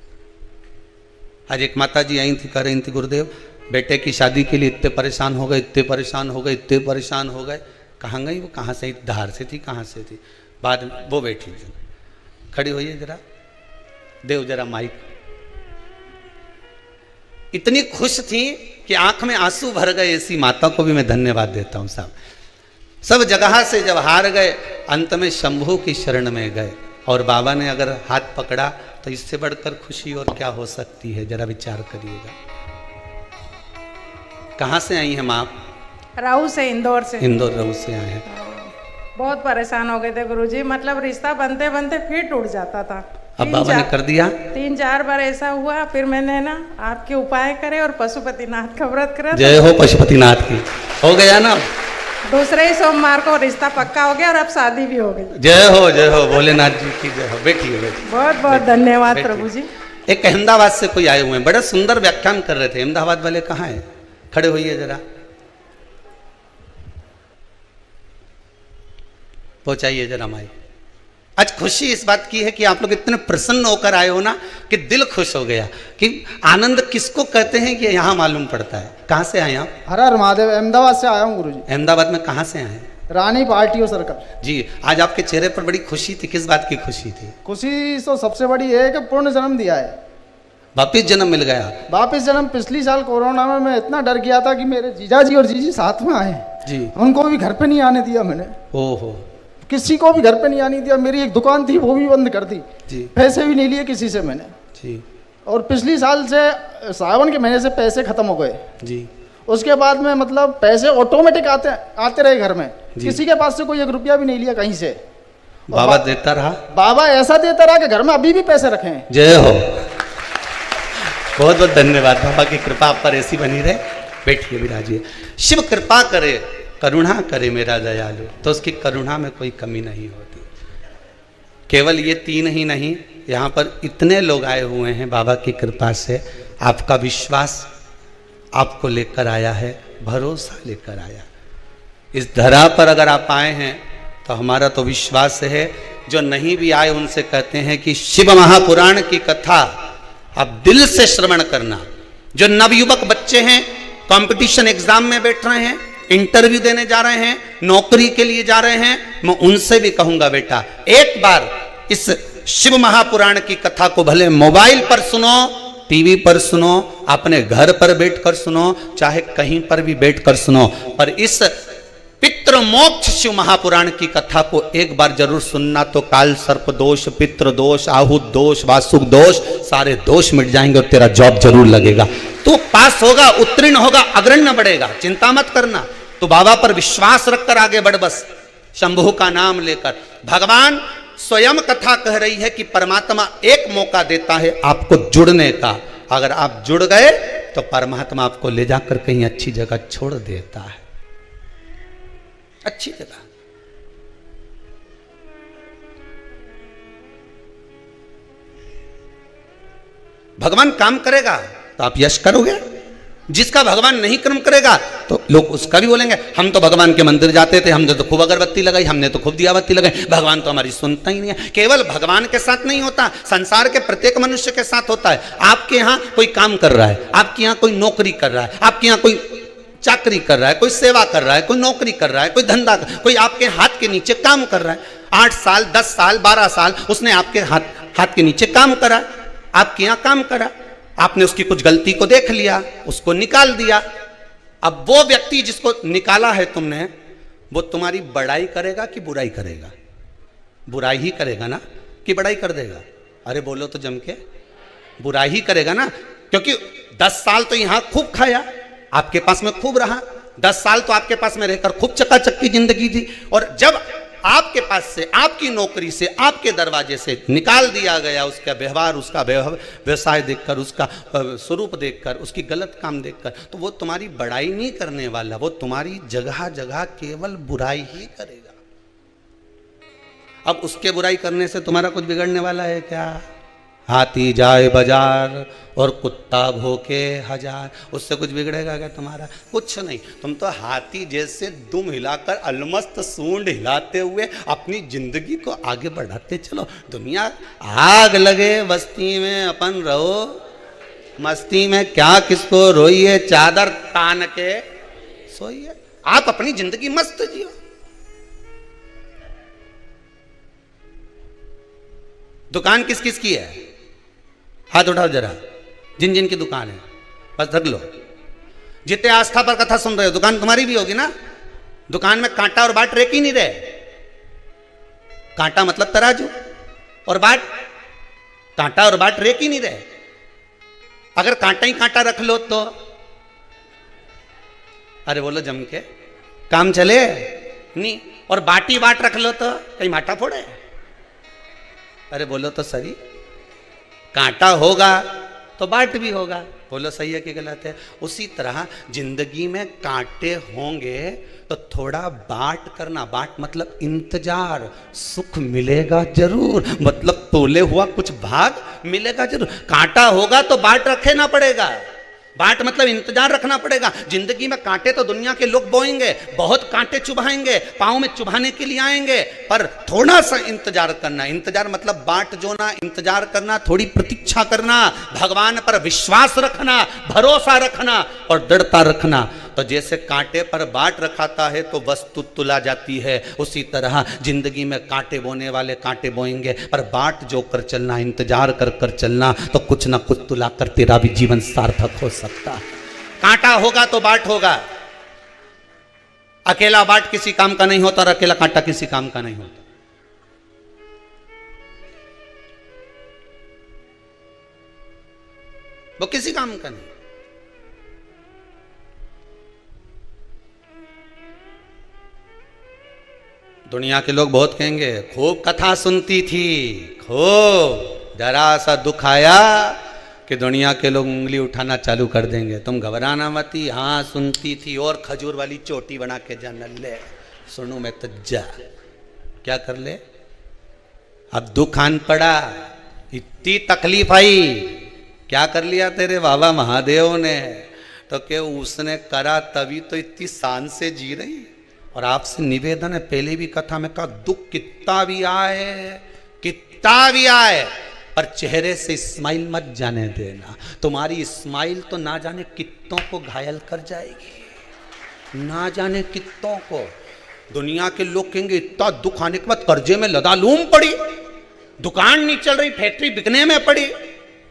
A: आज एक माता जी आई थी, कह रही थी गुरुदेव बेटे की शादी के लिए इतने परेशान हो गए, इतने परेशान हो गए, इतने परेशान हो गए। कहाँ गई वो? कहाँ से? धार से थी, कहाँ से थी? बाद में वो बैठी खड़ी हुई है, जरा देव जरा माइक। इतनी खुश थी कि आंख में आंसू भर गए। ऐसी माता को भी मैं धन्यवाद देता हूं साहब। सब जगह से जब हार गए, अंत में शंभू की शरण में गए और बाबा ने अगर हाथ पकड़ा तो इससे बढ़कर खुशी और क्या हो सकती है? जरा विचार करिएगा। कहाँ से आई हैं माँ?
C: राहू से, इंदौर से।
A: इंदौर राहू से आए हैं।
C: बहुत परेशान हो गए थे गुरुजी, मतलब रिश्ता बनते बनते फिर टूट जाता था।
A: अब बाबा ने कर दिया।
C: 3-4 बार ऐसा हुआ, फिर मैंने ना आपके उपाय करे और पशुपतिनाथ का व्रत करा।
A: जय हो पशुपतिनाथ की। हो गया ना?
C: दूसरे ही सोमवार को रिश्ता पक्का हो गया और अब शादी भी हो गई।
A: जय हो भोलेनाथ जी की जय हो। बैठिए बैठिए।
C: बहुत बहुत धन्यवाद प्रभु जी।
A: एक अहमदाबाद से कोई आए हुए हैं, बड़ा सुंदर व्याख्यान कर रहे थे। अहमदाबाद वाले कहाँ हैं? खड़े होइए जरा, पहुंचाइए जरा माइक। आज खुशी इस बात की है कि आप लोग इतने प्रसन्न होकर आए हो ना कि दिल खुश हो गया। कि आनंद किसको कहते हैं कि यहाँ मालूम पड़ता है। कहाँ से आए आप?
D: हर हर महादेव, अहमदाबाद से आया हूँ गुरुजी।
A: अहमदाबाद में कहाँ से आए?
D: रानी पार्टियों सर्कल
A: जी। आज आपके चेहरे पर बड़ी खुशी थी, किस बात की खुशी थी?
D: खुशी तो सबसे बड़ी है कि पूर्ण जन्म दिया है,
A: वापिस जन्म मिल गया।
D: वापिस जन्म। पिछली साल कोरोना में मैं इतना डर गया था कि मेरे जीजा जी और जीजी साथ में आए
A: जी,
D: उनको भी घर पे नहीं आने दिया मैंने।
A: ओहो,
D: किसी को भी घर पे नहीं आने दिया। मेरी एक दुकान थी वो भी बंद कर दी
A: जी,
D: पैसे भी नहीं लिए किसी से मैंने
A: जी।
D: और पिछली साल से सावन के महीने से पैसे खत्म हो गए
A: जी।
D: उसके बाद में मतलब पैसे ऑटोमेटिक आते रहे घर में, किसी के पास से कोई 1 रुपया भी नहीं लिया कहीं से।
A: बाबा देता रहा,
D: बाबा ऐसा देता रहा कि घर में अभी भी पैसे रखे हैं।
A: जय हो, बहुत बहुत धन्यवाद। बाबा की कृपा आप पर ऐसी बनी रहे। बैठिए, विराजिए। शिव कृपा करे, करुणा करे मेरा दयालु, तो उसकी करुणा में कोई कमी नहीं होती। केवल ये 3 ही नहीं, यहाँ पर इतने लोग आए हुए हैं बाबा की कृपा से। आपका विश्वास आपको लेकर आया है, भरोसा लेकर आया। इस धरा पर अगर आप आए हैं तो हमारा तो विश्वास है, जो नहीं भी आए उनसे कहते हैं कि शिव महापुराण की कथा अब दिल से श्रवण करना। जो नवयुवक बच्चे हैं, कंपटीशन एग्जाम में बैठ रहे हैं, इंटरव्यू देने जा रहे हैं, नौकरी के लिए जा रहे हैं, मैं उनसे भी कहूंगा बेटा एक बार इस शिव महापुराण की कथा को भले मोबाइल पर सुनो, टीवी पर सुनो, अपने घर पर बैठकर सुनो, चाहे कहीं पर भी बैठकर सुनो, पर इस पितृ मोक्ष शिव महापुराण की कथा को एक बार जरूर सुनना। तो काल सर्प दोष, पितृ दोष, आहूत दोष, वासुक दोष, सारे दोष मिट जाएंगे और तेरा जॉब जरूर लगेगा। तू पास होगा, उत्तीर्ण होगा, अग्रण्य बढ़ेगा, चिंता मत करना। तो बाबा पर विश्वास रखकर आगे बढ़, बस शंभु का नाम लेकर। भगवान स्वयं कथा कह रही है कि परमात्मा एक मौका देता है आपको जुड़ने का। अगर आप जुड़ गए तो परमात्मा आपको ले जाकर कहीं अच्छी जगह छोड़ देता है, अच्छी जगह। भगवान काम करेगा तो आप यश करोगे, जिसका भगवान नहीं कर्म करेगा तो लोग उसका भी बोलेंगे हम तो भगवान के मंदिर जाते थे, हमने तो खूब अगरबत्ती लगाई, हमने तो खूब दियाबत्ती लगाई, भगवान तो हमारी सुनता ही नहीं है। केवल भगवान के साथ नहीं होता, संसार के प्रत्येक मनुष्य के साथ होता है। आपके यहाँ कोई काम कर रहा है, आपके यहाँ कोई नौकरी कर रहा है, आपके यहाँ कोई चाकरी कर रहा है, कोई सेवा कर रहा है, कोई नौकरी कर रहा है, कोई धंधा, कोई आपके हाथ के नीचे काम कर रहा है। 8 साल 10 साल 12 साल उसने आपके हाथ के नीचे काम करा, आपके यहाँ काम करा, आपने उसकी कुछ गलती को देख लिया, उसको निकाल दिया। अब वो व्यक्ति जिसको निकाला है तुमने, वो तुम्हारी बड़ाई करेगा कि बुराई करेगा? बुराई ही करेगा ना, कि बड़ाई कर देगा? अरे बोलो तो जम के, बुराई ही करेगा ना, क्योंकि 10 साल तो यहां खूब खाया, आपके पास में खूब रहा, 10 साल तो आपके पास में रहकर खूब चकाचक की जिंदगी थी, और जब आपके पास से, आपकी नौकरी से, आपके दरवाजे से निकाल दिया गया, उसका व्यवहार, उसका व्यवसाय देखकर, उसका स्वरूप देखकर, उसकी गलत काम देखकर, तो वो तुम्हारी बड़ाई नहीं करने वाला, वो तुम्हारी जगह जगह केवल बुराई ही करेगा। अब उसके बुराई करने से तुम्हारा कुछ बिगड़ने वाला है क्या? हाथी जाए बाजार और कुत्ता भोके 1000, उससे कुछ बिगड़ेगा क्या तुम्हारा? कुछ नहीं। तुम तो हाथी जैसे दुम हिलाकर, अलमस्त सूंड हिलाते हुए अपनी जिंदगी को आगे बढ़ाते चलो। दुनिया आग लगे बस्ती में, अपन रहो मस्ती में, क्या किसको रोइए, चादर तान के सोइए, आप अपनी जिंदगी मस्त जियो। दुकान किस किस की है? हाथ उठाओ जरा, जिन जिन की दुकान है, बस धर लो। जितने आस्था पर कथा सुन रहे हो, दुकान तुम्हारी भी होगी ना। दुकान में कांटा और बाट रेक ही नहीं रहे। कांटा मतलब तराजू, और बाट, कांटा और बाट रेक ही नहीं रहे। अगर कांटा ही कांटा रख लो तो, अरे बोलो जम के, काम चले नहीं। और बाटी बाट रख लो तो कहीं माटा फोड़े? अरे बोलो तो सही, कांटा होगा तो बाट भी होगा। बोलो सही है कि गलत है? उसी तरह जिंदगी में कांटे होंगे तो थोड़ा बाट करना। बाट मतलब इंतजार, सुख मिलेगा जरूर, मतलब तोले हुआ कुछ भाग मिलेगा जरूर। कांटा होगा तो बाट रखे ना पड़ेगा, बाट मतलब इंतजार रखना पड़ेगा। जिंदगी में कांटे तो दुनिया के लोग बोएंगे, बहुत कांटे चुभाएंगे, पाँव में चुभाने के लिए आएंगे, पर थोड़ा सा इंतजार करना। इंतजार मतलब बाट जोना, इंतजार करना, थोड़ी प्रतीक्षा करना, भगवान पर विश्वास रखना, भरोसा रखना और दृढ़ता रखना। तो जैसे कांटे पर बाट रखाता है तो वस्तु तुला जाती है, उसी तरह जिंदगी में कांटे बोने वाले कांटे बोएंगे, पर बाट जो कर चलना, इंतजार कर कर चलना, तो कुछ ना कुछ तुला कर तेरा भी जीवन सार्थक हो सकता है। कांटा होगा तो बाट होगा। अकेला बाट किसी काम का नहीं होता और अकेला कांटा किसी काम का नहीं होता। वो किसी काम का नहीं। दुनिया के लोग बहुत कहेंगे खूब कथा सुनती थी, खूब, जरा सा दुख आया कि दुनिया के लोग उंगली उठाना चालू कर देंगे। तुम घबराना मती, हाँ सुनती थी, और खजूर वाली चोटी बना के जा, नल्ले सुनू मैं तो जा, क्या कर ले? अब दुख आन पड़ा, इतनी तकलीफ आई, क्या कर लिया तेरे बाबा महादेव ने? तो क्या उसने करा तभी तो इतनी शान से जी रही। और आपसे निवेदन है, पहले भी कथा में कहा, दुख कितना भी आए, कितना भी आए, पर चेहरे से स्माइल मत जाने देना। तुम्हारी स्माइल तो ना जाने कितनों को घायल कर जाएगी, ना जाने कितनों को। दुनिया के लोग कहेंगे इतना दुख आने के बाद कर्जे में लदालूम पड़ी, दुकान नहीं चल रही, फैक्ट्री बिकने में पड़ी,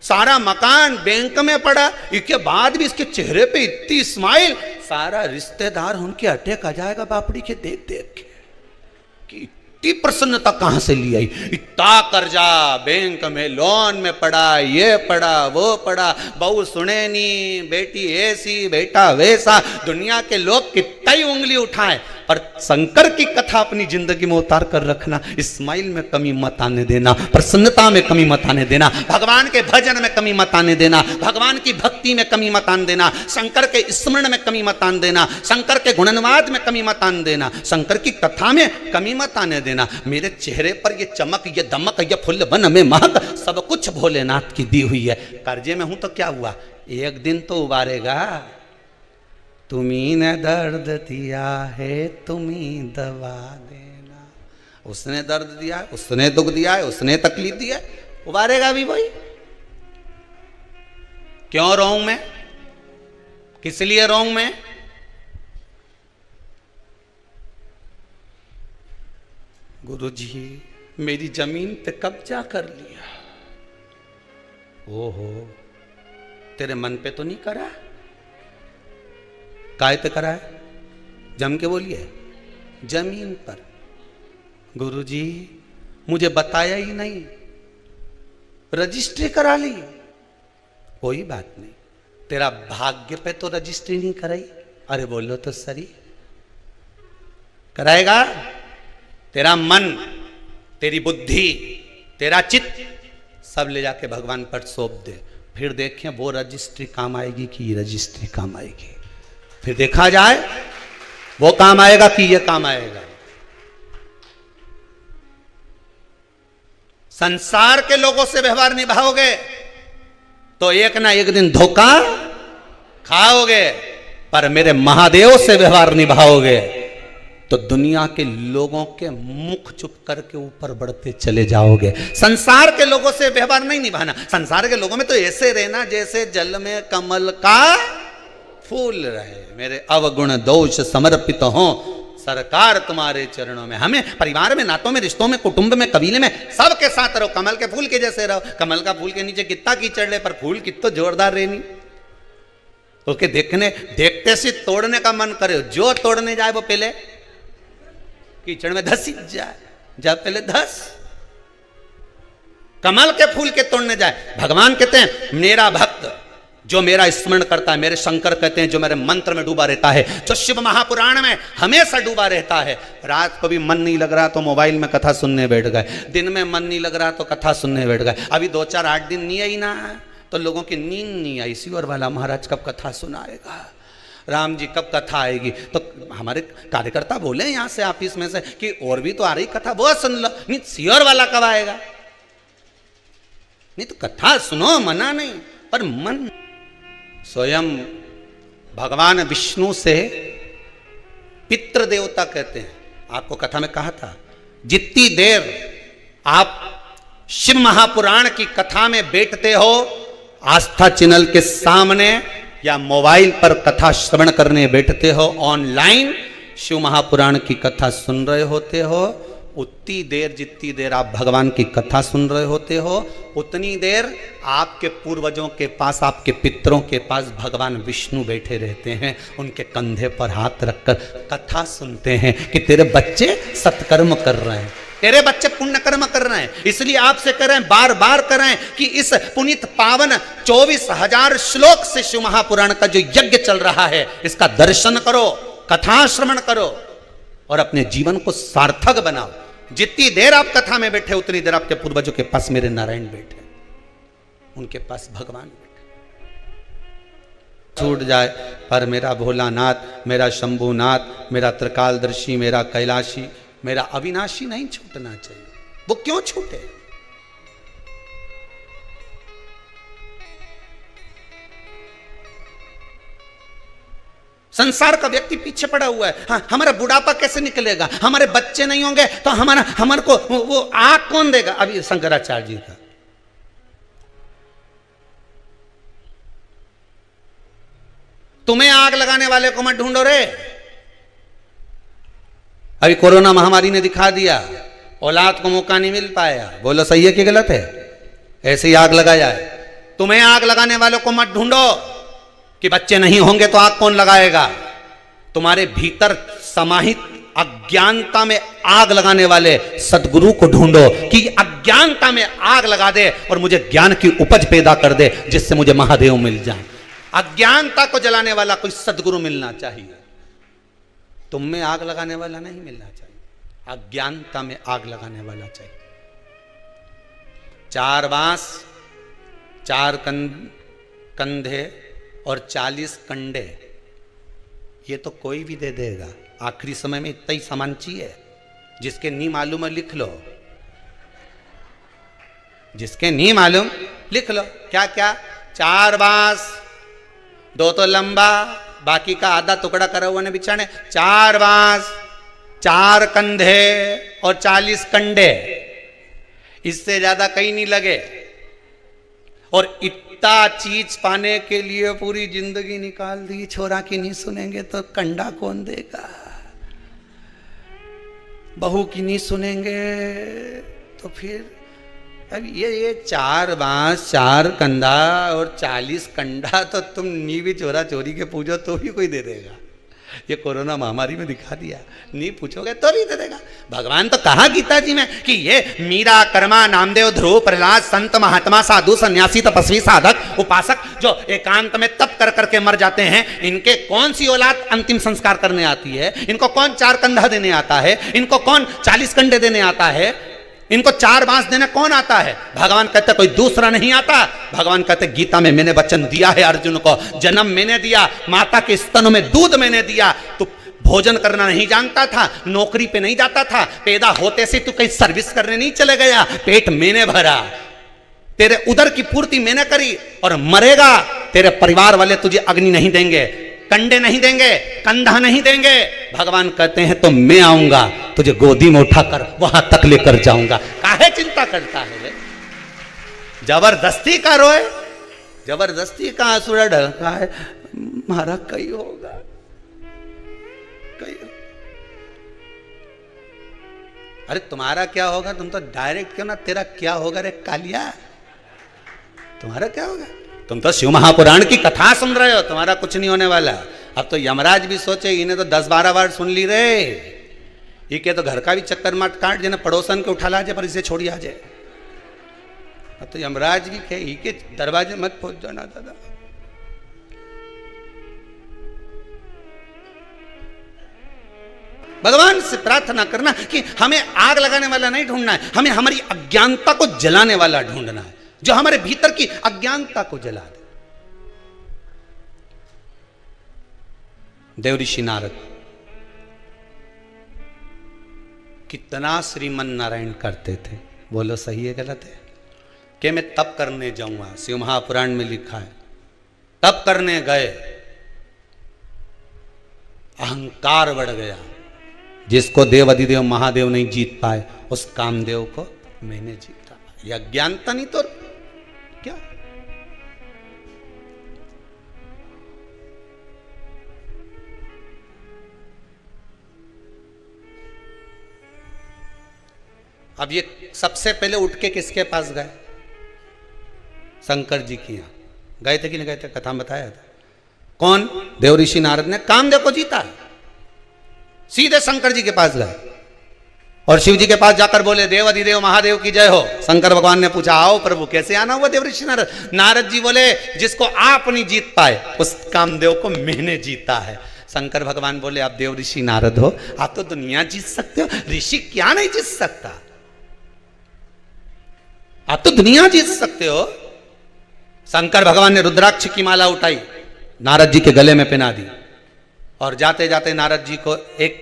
A: सारा मकान बैंक में पड़ा, इसके बाद भी इसके चेहरे पे इतनी स्माइल, सारा रिश्तेदार उनके अटैक आ जाएगा बापड़ी के देख देख के कि इतनी प्रसन्नता कहां से ली आई। इतना कर्जा बैंक में लोन में पड़ा, ये पड़ा वो पड़ा, बहू सुने नहीं, बेटी ऐसी बेटा वैसा, दुनिया के लोग कितना ही उंगली उठाए, पर शंकर की कथा अपनी जिंदगी में उतार कर रखना। स्माइल में कमी मत आने देना, प्रसन्नता में कमी मत आने देना, भगवान के भजन में कमी मत आने देना, भगवान की भक्ति में कमी मत आने देना, शंकर के स्मरण में कमी मत आने देना, शंकर के गुणनवाद में कमी मत आने देना, शंकर की कथा में कमी मत आने देना। मेरे चेहरे पर ये चमक, ये दमक, ये फुल वन में महक, सब कुछ भोलेनाथ की दी हुई है। कर्जे में हूं तो क्या हुआ, एक दिन तो उबारेगा। तुम्ही ने दर्द दिया है, तुम्ही दवा देना। उसने दर्द दिया है, उसने दुख दिया है, उसने तकलीफ दिया है, उबारेगा भी वही। क्यों रोऊं मैं, किस लिए रोऊं मैं? गुरुजी मेरी जमीन पे कब्जा कर लिया। ओहो, तेरे मन पे तो नहीं करा, काय पे करा है? जम के बोलिए, जमीन पर। गुरुजी मुझे बताया ही नहीं, रजिस्ट्री करा ली। कोई बात नहीं, तेरा भाग्य पे तो रजिस्ट्री नहीं कराई। अरे बोलो तो सही, कराएगा? तेरा मन, तेरी बुद्धि, तेरा चित्त सब ले जाके भगवान पर सौंप दे, फिर देखें वो रजिस्ट्री काम आएगी कि ये रजिस्ट्री काम आएगी। फिर देखा जाए वो काम आएगा कि ये काम आएगा। संसार के लोगों से व्यवहार निभाओगे तो एक ना एक दिन धोखा खाओगे, पर मेरे महादेव से व्यवहार निभाओगे तो दुनिया के लोगों के मुख चुप करके ऊपर बढ़ते चले जाओगे। संसार के लोगों से व्यवहार नहीं निभाना। संसार के लोगों में तो ऐसे रहना जैसे जल में कमल का फूल रहे। मेरे अवगुण दोष समर्पित हो सरकार तुम्हारे चरणों में। हमें परिवार में, नातों में, रिश्तों में, कुटुंब में, कबीले में सबके साथ रहो, कमल के फूल के जैसे रहो। कमल का फूल के नीचे कितना कीचड़ ले, पर फूल कितना जोरदार रहनी। उसके देखते से तोड़ने का मन करे, जो तोड़ने जाए वो पहले कीचड़ में धस जाए, जब पहले धस। कमल के फूल के तोड़ने जाए। भगवान कहते हैं मेरा भक्त जो मेरा स्मरण करता है, मेरे शंकर कहते हैं जो मेरे मंत्र में डूबा रहता है, जो शिव महापुराण में हमेशा डूबा रहता है। रात को भी मन नहीं लग रहा तो मोबाइल में कथा सुनने बैठ गए, दिन में मन नहीं लग रहा तो कथा सुनने बैठ गए। अभी 2-4-8 दिन नहीं आई ना तो लोगों की नींद नहीं आई। शिवर वाला महाराज कब कथा सुनाएगा, राम जी कब कथा आएगी। तो हमारे कार्यकर्ता बोले यहाँ से ऑफिस में से कि और भी तो आ रही कथा, वो सुन लो। नहीं, शिवर वाला कब आएगा? नहीं तो कथा सुनो, मना नहीं, पर मन। स्वयं भगवान विष्णु से पितृ देवता कहते हैं। आपको कथा में कहा था, जितनी देर आप शिव महापुराण की कथा में बैठते हो, आस्था चैनल के सामने या मोबाइल पर कथा श्रवण करने बैठते हो, ऑनलाइन शिव महापुराण की कथा सुन रहे होते हो, उतनी देर जितनी देर आप भगवान की कथा सुन रहे होते हो, उतनी देर आपके पूर्वजों के पास, आपके पितरों के पास भगवान विष्णु बैठे रहते हैं। उनके कंधे पर हाथ रखकर कथा सुनते हैं कि तेरे बच्चे सत्कर्म कर रहे हैं, तेरे बच्चे पुण्य कर्म कर रहे हैं। इसलिए आपसे कर रहे हैं, बार बार कर रहे हैं कि इस पुनीत पावन 24,000 श्लोक से शिव महापुराण का जो यज्ञ चल रहा है, इसका दर्शन करो, कथा श्रवण करो और अपने जीवन को सार्थक बनाओ। जितनी देर आप कथा में बैठे उतनी देर आपके पूर्वजों के पास मेरे नारायण बैठे, उनके पास भगवान बैठे। छूट जाए पर मेरा भोलानाथ, मेरा शंभुनाथ, मेरा त्रिकालदर्शी, मेरा कैलाशी, मेरा अविनाशी नहीं छूटना चाहिए। वो क्यों छूटे? संसार का व्यक्ति पीछे पड़ा हुआ है। हाँ, हमारा बुढ़ापा कैसे निकलेगा, हमारे बच्चे नहीं होंगे तो हमारे को वो आग कौन देगा? अभी शंकराचार्य जी का तुम्हें आग लगाने वाले को मत ढूंढो रे। अभी कोरोना महामारी ने दिखा दिया, औलाद को मौका नहीं मिल पाया। बोलो सही है कि गलत है? ऐसे ही आग लगा जाए। तुम्हें आग लगाने वालों को मत ढूंढो कि बच्चे नहीं होंगे तो आग कौन लगाएगा। तुम्हारे भीतर समाहित अज्ञानता में आग लगाने वाले सदगुरु को ढूंढो कि अज्ञानता में आग लगा दे और मुझे ज्ञान की उपज पैदा कर दे, जिससे मुझे महादेव मिल जाए। अज्ञानता को जलाने वाला कोई सदगुरु मिलना चाहिए। तुम में आग लगाने वाला नहीं मिलना चाहिए, अज्ञानता में आग लगाने वाला चाहिए। 4 बांस, 4 कंधे और 40 कंडे, ये तो कोई भी दे देगा। आखिरी समय में इतना ही सामान चाहिए। जिसके नहीं मालूम है लिख लो, जिसके नहीं मालूम लिख लो। क्या क्या? 4 बांस, 2 तो लंबा, बाकी का आधा टुकड़ा करा हुआ ने बिछाने। 4 बांस, 4 कंधे और 40 कंडे, इससे ज्यादा कहीं नहीं लगे। और इतना चीज पाने के लिए पूरी जिंदगी निकाल दी। छोरा की नहीं सुनेंगे तो कंडा कौन देगा, बहू की नहीं सुनेंगे तो फिर अब ये 4 बांस, 4 कंधा और 40 कंडा तो तुम नी भी चोरा चोरी के पूछो तो भी कोई दे देगा। ये कोरोना महामारी में दिखा दिया, नहीं पूछोगे तो भी दे देगा। भगवान तो कहा गीता जी में कि ये मीरा, कर्मा, नामदेव, ध्रुव, प्रहलाद, संत, महात्मा, साधु, सन्यासी, तपस्वी, साधक, उपासक जो एकांत में तप कर करके मर जाते हैं, इनके कौन सी औलाद अंतिम संस्कार करने आती है? इनको कौन 4 कंधा देने आता है? इनको कौन 40 कंडे देने आता है? इनको 4 बांस देने कौन आता है? भगवान कहते कोई दूसरा नहीं आता। भगवान कहते गीता में मैंने वचन दिया है अर्जुन को, जन्म मैंने दिया, माता के स्तनों में दूध मैंने दिया। तो भोजन करना नहीं जानता था, नौकरी पे नहीं जाता था, पैदा होते से तू कहीं सर्विस करने नहीं चले गया। पेट मैंने भरा, तेरे उदर की पूर्ति मैंने करी, और मरेगा तेरे परिवार वाले तुझे अग्नि नहीं देंगे, कंडे नहीं देंगे, कंधा नहीं देंगे। भगवान कहते हैं तो मैं आऊंगा, तुझे गोदी में उठाकर वहां तक लेकर जाऊंगा। काहे चिंता करता है? जबरदस्ती का रोए, जबरदस्ती का आंसुड़ा ढलका है। मारा कई होगा, कई। अरे तुम्हारा क्या होगा? तुम तो डायरेक्ट क्यों ना, तेरा क्या होगा रे कालिया? तुम्हारा क्या होगा? तुम तो शिव महापुराण की कथा सुन रहे हो, तुम्हारा कुछ नहीं होने वाला। अब तो यमराज भी सोचे, इन्हें तो 10-12 बार सुन ली रे, ये के तो घर का भी चक्कर मत काट, जिन्हें पड़ोसन के उठा ला जाए पर इसे छोड़ी आ जाए। अब तो यमराज भी कहे ही के दरवाजे मत पहुंच जाना दादा। भगवान से प्रार्थना करना कि हमें आग लगाने वाला नहीं ढूंढना है, हमें हमारी अज्ञानता को जलाने वाला ढूंढना है, जो हमारे भीतर की अज्ञानता को जला दे। देव ऋषि नारद कितना श्रीमन नारायण करते थे। बोलो सही है गलत है? कि मैं तप करने जाऊंगा, शिव महापुराण में लिखा है। तप करने गए, अहंकार बढ़ गया। जिसको देव अधिदेव महादेव नहीं जीत पाए, उस कामदेव को मैंने जीता। यह अज्ञानता नहीं तो क्या? अब ये सबसे पहले उठ के किसके पास गए? शंकर जी के यहां गए थे कि नहीं गए थे? कथा में बताया था। कौन? देव ऋषि नारद ने कामदेव को जीता। सीधे शंकर जी के पास गए और शिव जी के पास जाकर बोले देव अधिदेव महादेव की जय हो। शंकर भगवान ने पूछा आओ प्रभु कैसे आना हुआ देव ऋषि नारद? नारद जी बोले जिसको आप नहीं जीत पाए, उस कामदेव को मैंने जीता है। शंकर भगवान बोले आप देव ऋषि नारद हो, आप तो दुनिया जीत सकते हो, ऋषि क्या नहीं जीत सकता? आप तो दुनिया जीत सकते हो। शंकर भगवान ने रुद्राक्ष की माला उठाई, नारद जी के गले में पहना दी, और जाते जाते नारद जी को एक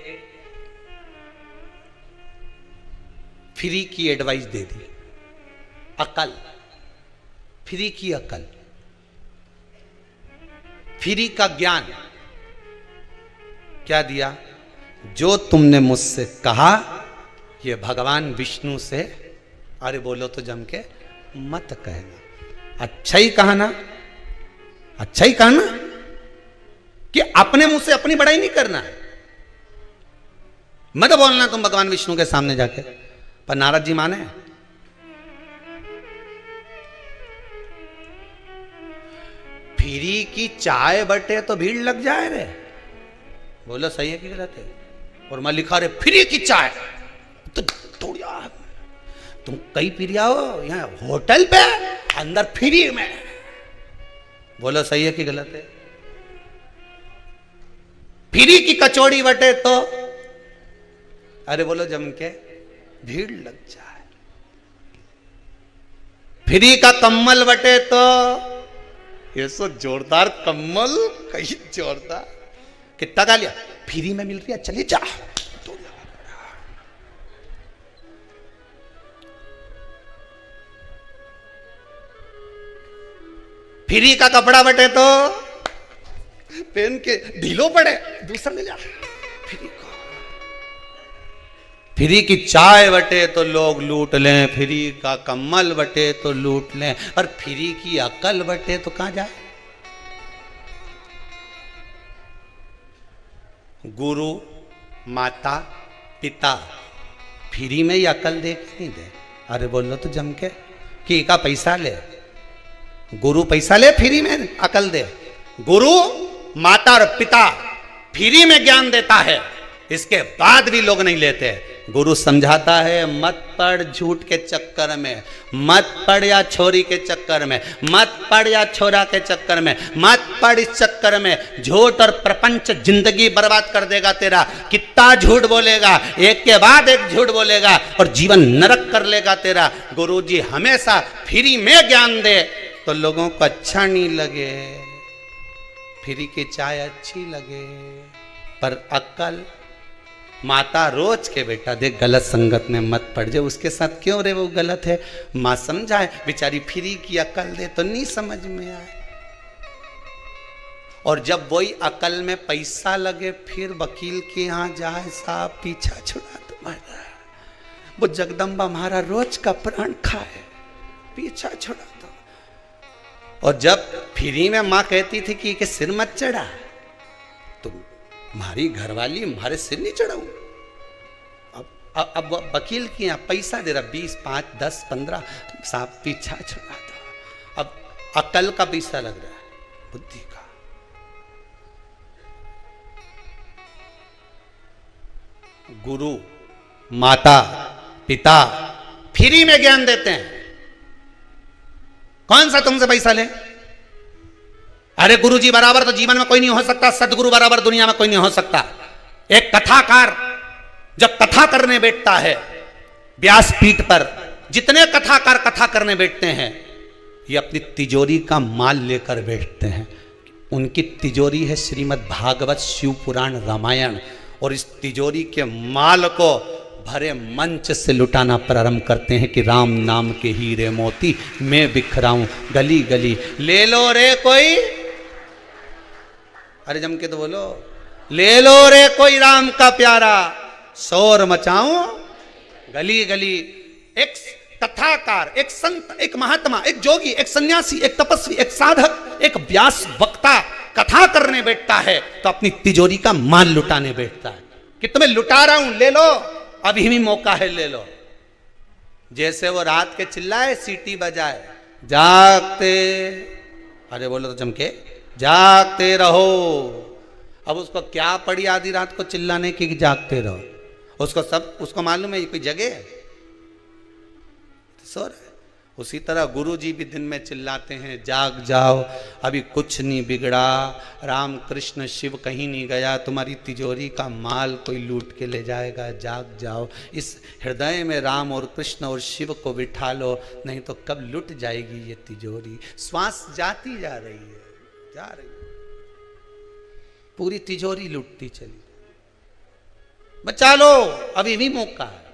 A: फ्री की एडवाइस दे दी, अकल, फ्री की अकल, फ्री का ज्ञान। क्या दिया? जो तुमने मुझसे कहा ये भगवान विष्णु से, अरे बोलो तो जम के मत कहना, अच्छा ही कहा ना, अच्छा ही कहा ना। कि अपने मुंह से अपनी बड़ाई नहीं करना, मत बोलना तुम भगवान विष्णु के सामने जाके। पर नारद जी माने, फ्री की चाय बटे तो भीड़ लग जाए रे। बोलो सही है कि गलत है? और मैं लिखा रे फ्री की चाय तो थोड़ी, तुम कहीं पी रहा हो यहाँ होटल पे अंदर फ्री में। बोलो सही है कि गलत है? फ्री की कचौड़ी बटे तो, अरे बोलो जम के, भीड़ लग जाए। फ्री का कम्बल बटे तो, ये सो जोरदार कम्बल, कहीं जोरदार, कितना का लिया? फ्री में मिल रही है, चली जा। फ्री का कपड़ा बटे तो पहन के ढीलो पड़े, दूसरा ले जा। फ्री को, फ्री की चाय बटे तो लोग लूट लें, फ्री का कम्बल बटे तो लूट लें, और फ्री की अकल बटे तो कहां जाए? गुरु माता पिता फ्री में ही अकल दे के नहीं दे। अरे बोलो तो जम के कि का पैसा ले, गुरु पैसा ले फ्री में अकल दे। गुरु माता और पिता फ्री में ज्ञान देता है, इसके बाद भी लोग नहीं लेते। गुरु समझाता है मत पड़ झूठ के चक्कर में, मत पड़ या छोरी के चक्कर में, मत पड़ या छोरा के चक्कर में, मत पड़ इस चक्कर में। झूठ और प्रपंच जिंदगी बर्बाद कर देगा तेरा। कितना झूठ बोलेगा, एक के बाद एक झूठ बोलेगा और जीवन नरक कर लेगा तेरा। गुरु जी हमेशा फ्री में ज्ञान दे तो लोगों को अच्छा नहीं लगे, फ्री की चाय अच्छी लगे, पर अक्ल माता रोज के बेटा देख गलत संगत में मत पड़ जाए। उसके साथ क्यों रे वो गलत है, माँ समझाए, बेचारी फ्री की अकल दे तो नहीं समझ में आए। और जब वही अकल में पैसा लगे फिर वकील के यहाँ जाए, साहब पीछा छुड़ा तुम्हारा, वो जगदम्बा हमारा रोज का प्राण खाए, पीछा छुड़ा दो। और जब फ्री में माँ कहती थी कि सिर मत चढ़ा, तो हमारी घरवाली हमारे सिर नहीं चढ़ाऊ। अब वकील के यहाँ पैसा दे रहा, 20, 5, 10, 15, साहब पीछा छुड़ा दो। अब अकल का पैसा लग रहा है, बुद्धि का। गुरु माता पिता फ्री में ज्ञान देते हैं, कौन सा तुमसे पैसा ले? अरे गुरुजी बराबर तो जीवन में कोई नहीं हो सकता, सदगुरु बराबर दुनिया में कोई नहीं हो सकता। एक कथाकार जब कथा करने बैठता है व्यासपीठ पर, जितने कथाकार कथा करने बैठते हैं ये अपनी तिजोरी का माल लेकर बैठते हैं। उनकी तिजोरी है श्रीमद् भागवत, शिव पुराण, रामायण, और इस तिजोरी के माल को भरे मंच से लुटाना प्रारंभ करते हैं कि राम नाम के हीरे मोती मैं बिखराऊं गली गली, ले लो रे कोई, अरे जम के तो बोलो, ले लो रे कोई राम का प्यारा, शोर मचाऊं गली गली। एक कथाकार, एक संत, एक महात्मा, एक जोगी, एक सन्यासी, एक तपस्वी, एक साधक, एक व्यास वक्ता कथा करने बैठता है तो अपनी तिजोरी का माल लुटाने बैठता है कि तुम्हें लुटा रहा हूं, ले लो, अभी भी मौका है, ले लो। जैसे वो रात के चिल्लाए, सीटी बजाए, जागते, अरे बोलो तो चमके, जागते रहो। अब उसको क्या पड़ी आधी रात को चिल्लाने की कि जागते रहो? उसको मालूम है ये कोई जगह है, सो रहा है। उसी तरह गुरु जी भी दिन में चिल्लाते हैं, जाग जाओ, अभी कुछ नहीं बिगड़ा, राम कृष्ण शिव कहीं नहीं गया, तुम्हारी तिजोरी का माल कोई लूट के ले जाएगा, जाग जाओ। इस हृदय में राम और कृष्ण और शिव को बिठा लो, नहीं तो कब लुट जाएगी ये तिजोरी। श्वास जाती जा रही है, जा रही है, पूरी तिजोरी लुटती चली। बचा लो, अभी भी मौका है।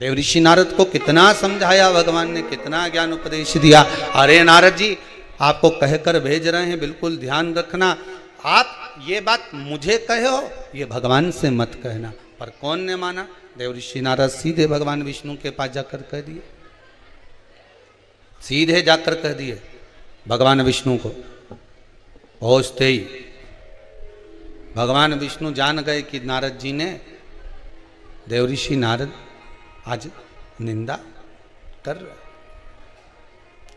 A: देव ऋषि नारद को कितना समझाया भगवान ने, कितना ज्ञान उपदेश दिया। अरे नारद जी आपको कहकर भेज रहे हैं, बिल्कुल ध्यान रखना, आप ये बात मुझे कहो, ये भगवान से मत कहना। पर कौन ने माना? देव ऋषि नारद सीधे भगवान विष्णु के पास जाकर कह दिए, सीधे जाकर कह दिए भगवान विष्णु को। पहुंचते ही भगवान विष्णु जान गए कि नारद जी ने, देवऋषि नारद आज निंदा कर रहा,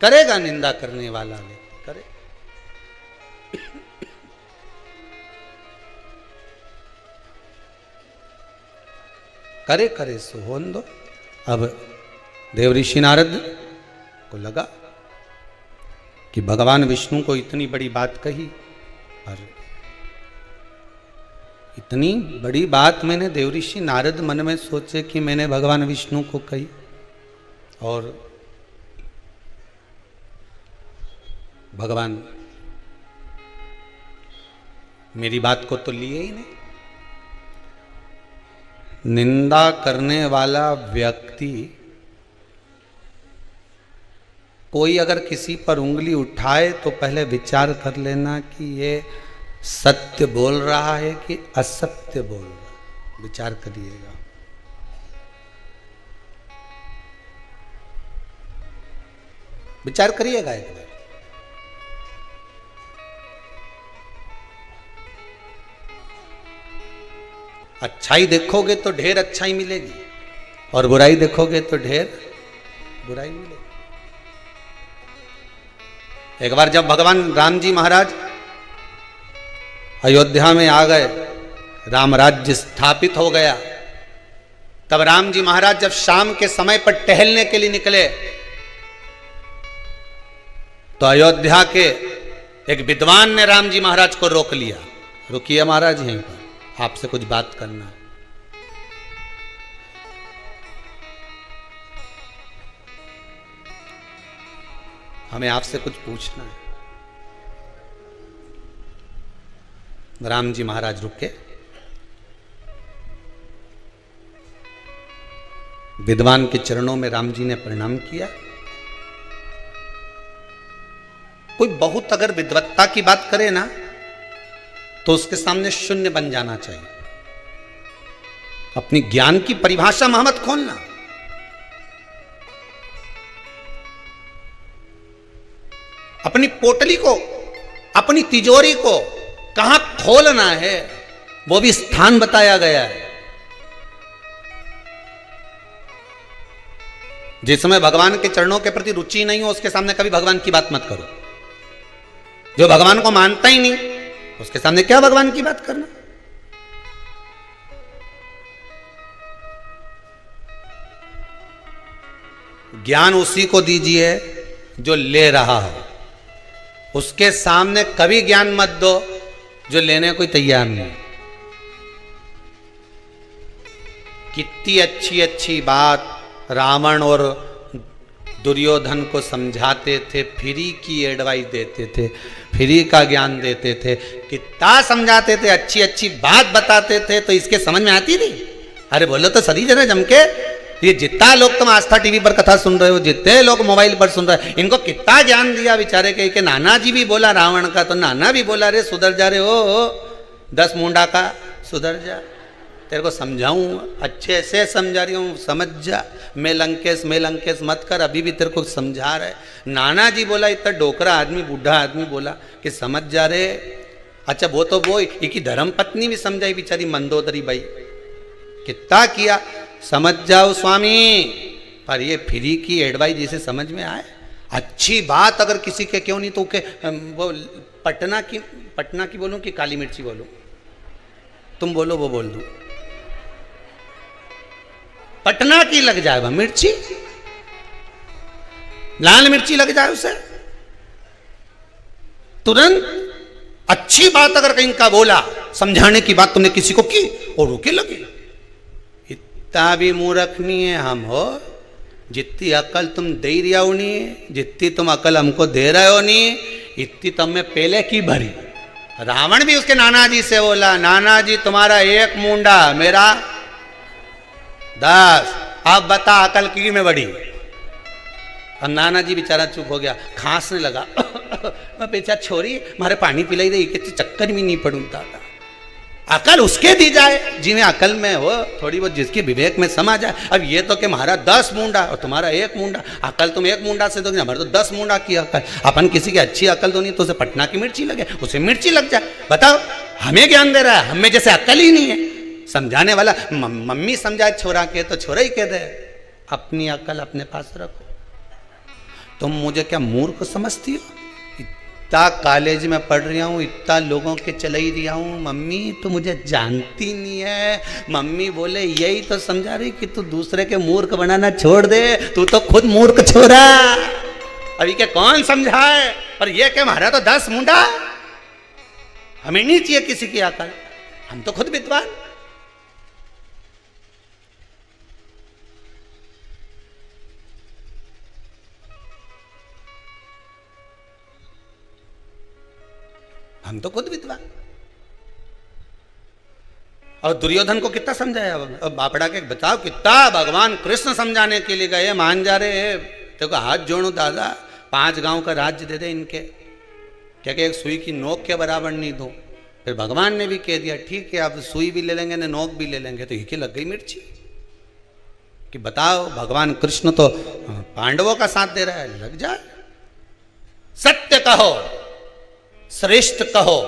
A: करेगा निंदा करने वाला ने करे। करे करे सो होन दो। अब देवऋषि नारद को लगा कि भगवान विष्णु को इतनी बड़ी बात कही, और इतनी बड़ी बात मैंने देवऋषि नारद मन में सोचे कि मैंने भगवान विष्णु को कही, और भगवान मेरी बात को तो लिए ही नहीं। निंदा करने वाला व्यक्ति, कोई अगर किसी पर उंगली उठाए तो पहले विचार कर लेना कि ये सत्य बोल रहा है कि असत्य बोल रहा है, विचार करिएगा। विचार करिएगा एक बार। अच्छाई देखोगे तो ढेर अच्छाई मिलेगी, और बुराई देखोगे तो ढेर बुराई मिलेगी। एक बार जब भगवान राम जी महाराज अयोध्या में आ गए, राम राज्य स्थापित हो गया, तब राम जी महाराज जब शाम के समय पर टहलने के लिए निकले तो अयोध्या के एक विद्वान ने राम जी महाराज को रोक लिया। रुकिए महाराज, यहीं पर आपसे कुछ बात करना है। हमें आपसे कुछ पूछना है। राम जी महाराज रुके, विद्वान के चरणों में राम जी ने प्रणाम किया। कोई बहुत अगर विद्वत्ता की बात करे ना तो उसके सामने शून्य बन जाना चाहिए। अपनी ज्ञान की परिभाषा में मत खोलना। अपनी पोटली को, अपनी तिजोरी को कहां खोलना है वो भी स्थान बताया गया है। जिस समय भगवान के चरणों के प्रति रुचि नहीं हो उसके सामने कभी भगवान की बात मत करो। जो भगवान को मानता ही नहीं उसके सामने क्या भगवान की बात करना। ज्ञान उसी को दीजिए जो ले रहा हो, उसके सामने कभी ज्ञान मत दो जो लेने कोई तैयार नहीं। कितनी अच्छी अच्छी बात रावण और दुर्योधन को समझाते थे, फ्री की एडवाइस देते थे, फ्री का ज्ञान देते थे, कितना समझाते थे, अच्छी अच्छी बात बताते थे, तो इसके समझ में आती थी। अरे बोलो तो सही जरा जम के। ये जितना लोग तुम आस्था टीवी पर कथा सुन रहे हो, जितने लोग मोबाइल पर सुन रहे हो, इनको कितना ज्ञान दिया बेचारे के नाना जी भी बोला रावण का, तो नाना भी बोला रे सुधर जा रे हो 10 मुंडा का, सुधर जा, तेरे को समझाऊं, अच्छे से समझा रही हूँ, समझ जा, मैं लंकेश मत कर, अभी भी तेरे को समझा रहे। नाना जी बोला, इतना डोकरा आदमी, बूढ़ा आदमी बोला कि समझ जा रे। अच्छा वो तो वो एक धर्म पत्नी भी समझाई बेचारी मंदोदरी बाई, कितना किया, समझ जाओ स्वामी, पर ये फ्री की एडवाइस जिसे समझ में आए। अच्छी बात अगर किसी के क्यों नहीं तो के वो पटना की बोलूं कि काली मिर्ची बोलूं, तुम बोलो वो बोल दूं। पटना की लग जाए वह मिर्ची, लाल मिर्ची लग जाए उसे तुरंत। अच्छी बात अगर कहीं का बोला, समझाने की बात तुमने किसी को की और रुके लगे। इतना भी मूर्ख नहीं है हम हो, जितनी अकल तुम दे रहा हो नहीं, जितनी तुम अकल हमको दे रहे हो नहीं, इतनी तुम में पहले की भरी। रावण भी उसके नाना जी से बोला, नाना जी तुम्हारा 1 मुंडा, मेरा 10, अब बता अकल की में बड़ी। अब नाना जी बेचारा चुप हो गया, खांसने लगा। मैं बेचारा छोरी मारे पानी पिलाई रही कि चक्कर में नहीं पड़ूं दादा। अकल उसके दी जाए जिन्हें अकल में हो, थोड़ी बहुत जिसकी विवेक में समा जाए। अब ये तो कि हमारा 10 मुंडा और तुम्हारा 1 मुंडा, अकल तुम 1 मुंडा से दोगे, हमारे तो 10 मुंडा की अकल। अपन किसी की अच्छी अकल तो नहीं, तो उसे पटना की मिर्ची लगे, उसे मिर्ची लग जाए। बताओ, हमें ज्ञान दे रहा है, हमें जैसे अकल ही नहीं है। समझाने वाला मम्मी समझाए छोरा के तो छोरा ही कह दे, अपनी अकल अपने पास रखो। तुम मुझे क्या मूर्ख समझती हो? इतना कॉलेज में पढ़ रहा हूँ, इतना लोगों के चले ही रहा हूँ, मम्मी तो मुझे जानती नहीं है। मम्मी बोले यही तो समझा रही कि तू दूसरे के मूर्ख बनाना छोड़ दे, तू तो खुद मूर्ख छोरा। अभी के कौन समझाए? पर ये कि हमारा तो 10 मुंडा, हमें नहीं चाहिए किसी की अकल, हम तो खुद विद्वान। हम तो खुद विद्वान। और दुर्योधन को कितना समझाया? अब बापड़ा के बताओ, कितना भगवान कृष्ण समझाने के लिए गए, मान जा रहे। देखो हाथ जोड़ो दादा, 5 गांव का राज्य दे दे इनके, क्या कि एक सुई की नोक के बराबर नहीं दो। फिर भगवान ने भी कह दिया ठीक है, अब सुई भी ले लेंगे ना नोक भी ले लेंगे, तो ये लग गई मिर्ची। कि बताओ, भगवान कृष्ण तो पांडवों का साथ दे रहा है, लग जाए। सत्य कहो, श्रेष्ठ कहो,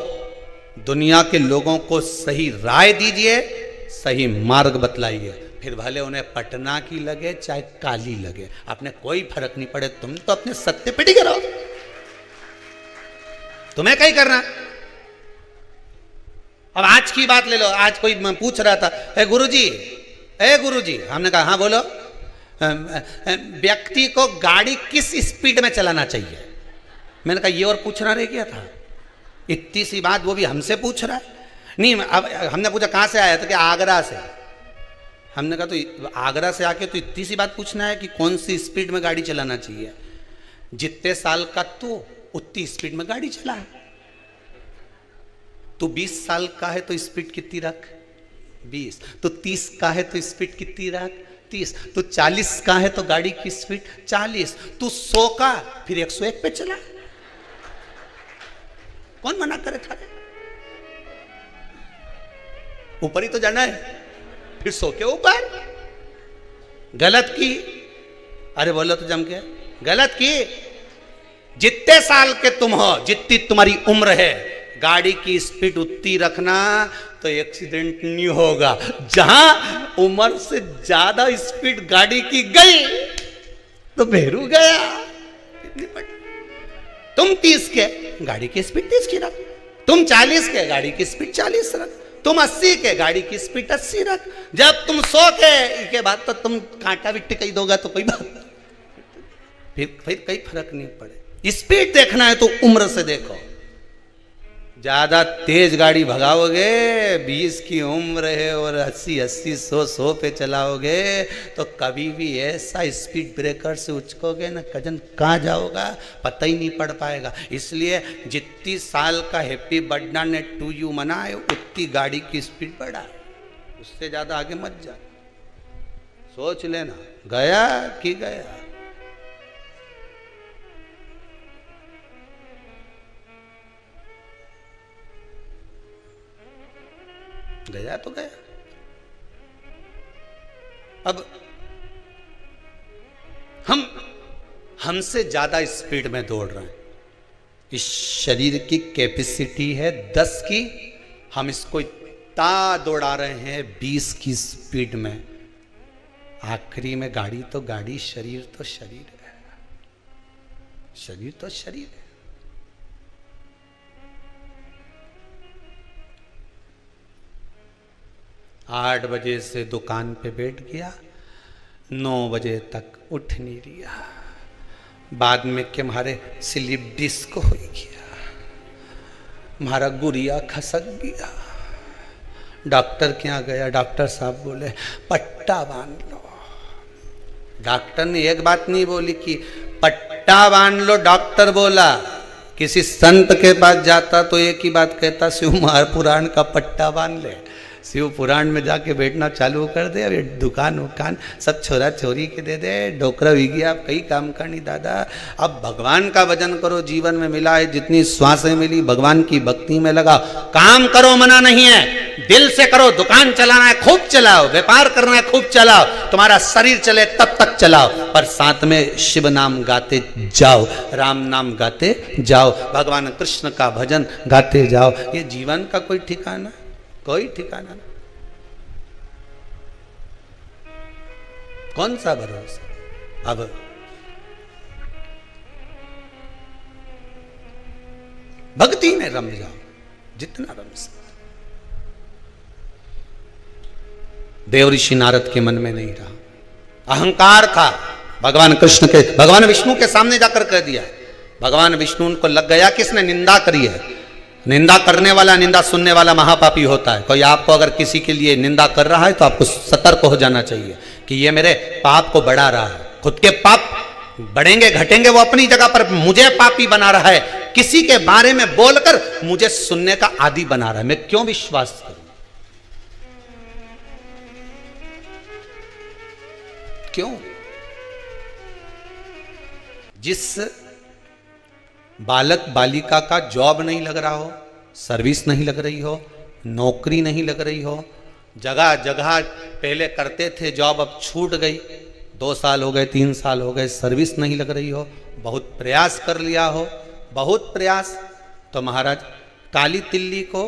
A: दुनिया के लोगों को सही राय दीजिए, सही मार्ग बतलाइए, फिर भले उन्हें पटना की लगे चाहे काली लगे, अपने कोई फर्क नहीं पड़े। तुम तो अपने सत्य पे टिके रहो, तुम्हें कहीं करना। अब आज की बात ले लो, आज कोई पूछ रहा था, ए गुरुजी, हमने कहा हाँ बोलो, व्यक्ति को गाड़ी किस स्पीड में चलाना चाहिए? मैंने कहा ये और पूछना रह गया था, इतनी सी बात वो भी हमसे पूछ रहा है। नहीं, अब हमने पूछा कहाँ से आया था? कि आगरा से। हमने कहा तो आगरा से आके तो इतनी सी बात पूछना है कि कौन सी स्पीड में गाड़ी चलाना चाहिए? जितने साल का तू उतनी स्पीड में गाड़ी चला। तू 20 साल का है तो स्पीड कितनी रख? 20। तो 30 का है तो स्पीड कितनी रख? 30। तो 40 का है तो गाड़ी की स्पीड 40। तू 100 का फिर 101 पे चला। कौन मना करे था? ऊपर ही तो जाना है, फिर 100 के ऊपर। गलत की, अरे बोलो तो जम के, गलत की। जितने साल के तुम हो, जितनी तुम्हारी उम्र है, गाड़ी की स्पीड उतनी रखना तो एक्सीडेंट नहीं होगा। जहां उम्र से ज्यादा स्पीड गाड़ी की गई तो भेरू गया। तुम 30 के, गाड़ी की स्पीड 30 की रख। तुम 40 के, गाड़ी की स्पीड 40 रख। तुम 80 के, गाड़ी की स्पीड 80 रख। जब तुम 100 के बाद तो तुम कांटा भी टिकाई दोगा तो कोई बात, फिर कोई फर्क नहीं पड़े। स्पीड देखना है तो उम्र से देखो। ज्यादा तेज गाड़ी भगाओगे, 20 की उम्र है और 80, 100 पे चलाओगे तो कभी भी ऐसा स्पीड ब्रेकर से उचकोगे ना, कजन कहाँ जाओगा पता ही नहीं पड़ पाएगा। इसलिए जितनी साल का हैप्पी बर्थडे टू यू मनाए, उतनी गाड़ी की स्पीड बढ़ा, उससे ज्यादा आगे मत जा। सोच लेना, गया कि गया। गया तो गया। अब हमसे ज्यादा स्पीड में दौड़ रहे हैं। इस शरीर की कैपेसिटी है 10 की, हम इसको इतना दौड़ा रहे हैं 20 की स्पीड में। आखिरी में गाड़ी तो गाड़ी, शरीर तो शरीर है, शरीर तो शरीर है। 8 बजे से दुकान पे बैठ गया, 9 बजे तक उठ नहीं रहा। बाद में के हमारे स्लिप डिस्क हो गया, हमारा गुड़िया खसक गया। डॉक्टर के यहाँ गया, डॉक्टर साहब बोले पट्टा बांध लो। डॉक्टर ने एक बात नहीं बोली कि पट्टा बांध लो, डॉक्टर बोला। किसी संत के पास जाता तो एक ही बात कहता, शिव महापुराण का पट्टा बांध ले। शिव पुराण में जाके बैठना चालू कर दे, अरे दुकान वुकान सब छोरा छोरी के दे दे, डोकरा वीगी आप कई काम करनी दादा। अब भगवान का भजन करो, जीवन में मिला है जितनी श्वासें मिली भगवान की भक्ति में लगा। काम करो मना नहीं है, दिल से करो, दुकान चलाना है खूब चलाओ, व्यापार करना है खूब चलाओ, तुम्हारा शरीर चले तब तक चलाओ, पर साथ में शिव नाम गाते जाओ, राम नाम गाते जाओ, भगवान कृष्ण का भजन गाते जाओ। ये जीवन का कोई ठिकाना, कोई ठिकाना नहीं। कौन सा भरोसा। अब भक्ति में रम जाओ जितना रम सकते। देव ऋषि नारद के मन में नहीं रहा, अहंकार था। भगवान कृष्ण के, भगवान विष्णु के सामने जाकर कह दिया। भगवान विष्णु उनको लग गया कि इसने निंदा करी है। निंदा करने वाला, निंदा सुनने वाला महापापी होता है। कोई आपको अगर किसी के लिए निंदा कर रहा है तो आपको सतर्क हो जाना चाहिए कि ये मेरे पाप को बढ़ा रहा है। खुद के पाप बढ़ेंगे घटेंगे वो अपनी जगह पर, मुझे पापी बना रहा है, किसी के बारे में बोलकर मुझे सुनने का आदी बना रहा है। मैं क्यों विश्वास करूं, क्यों? जिस बालक बालिका का जॉब नहीं लग रहा हो, सर्विस नहीं लग रही हो, नौकरी नहीं लग रही हो, जगह जगह पहले करते थे जॉब अब छूट गई, 2 साल हो गए 3 साल हो गए सर्विस नहीं लग रही हो, बहुत प्रयास कर लिया हो, बहुत प्रयास, तो महाराज काली तिल्ली को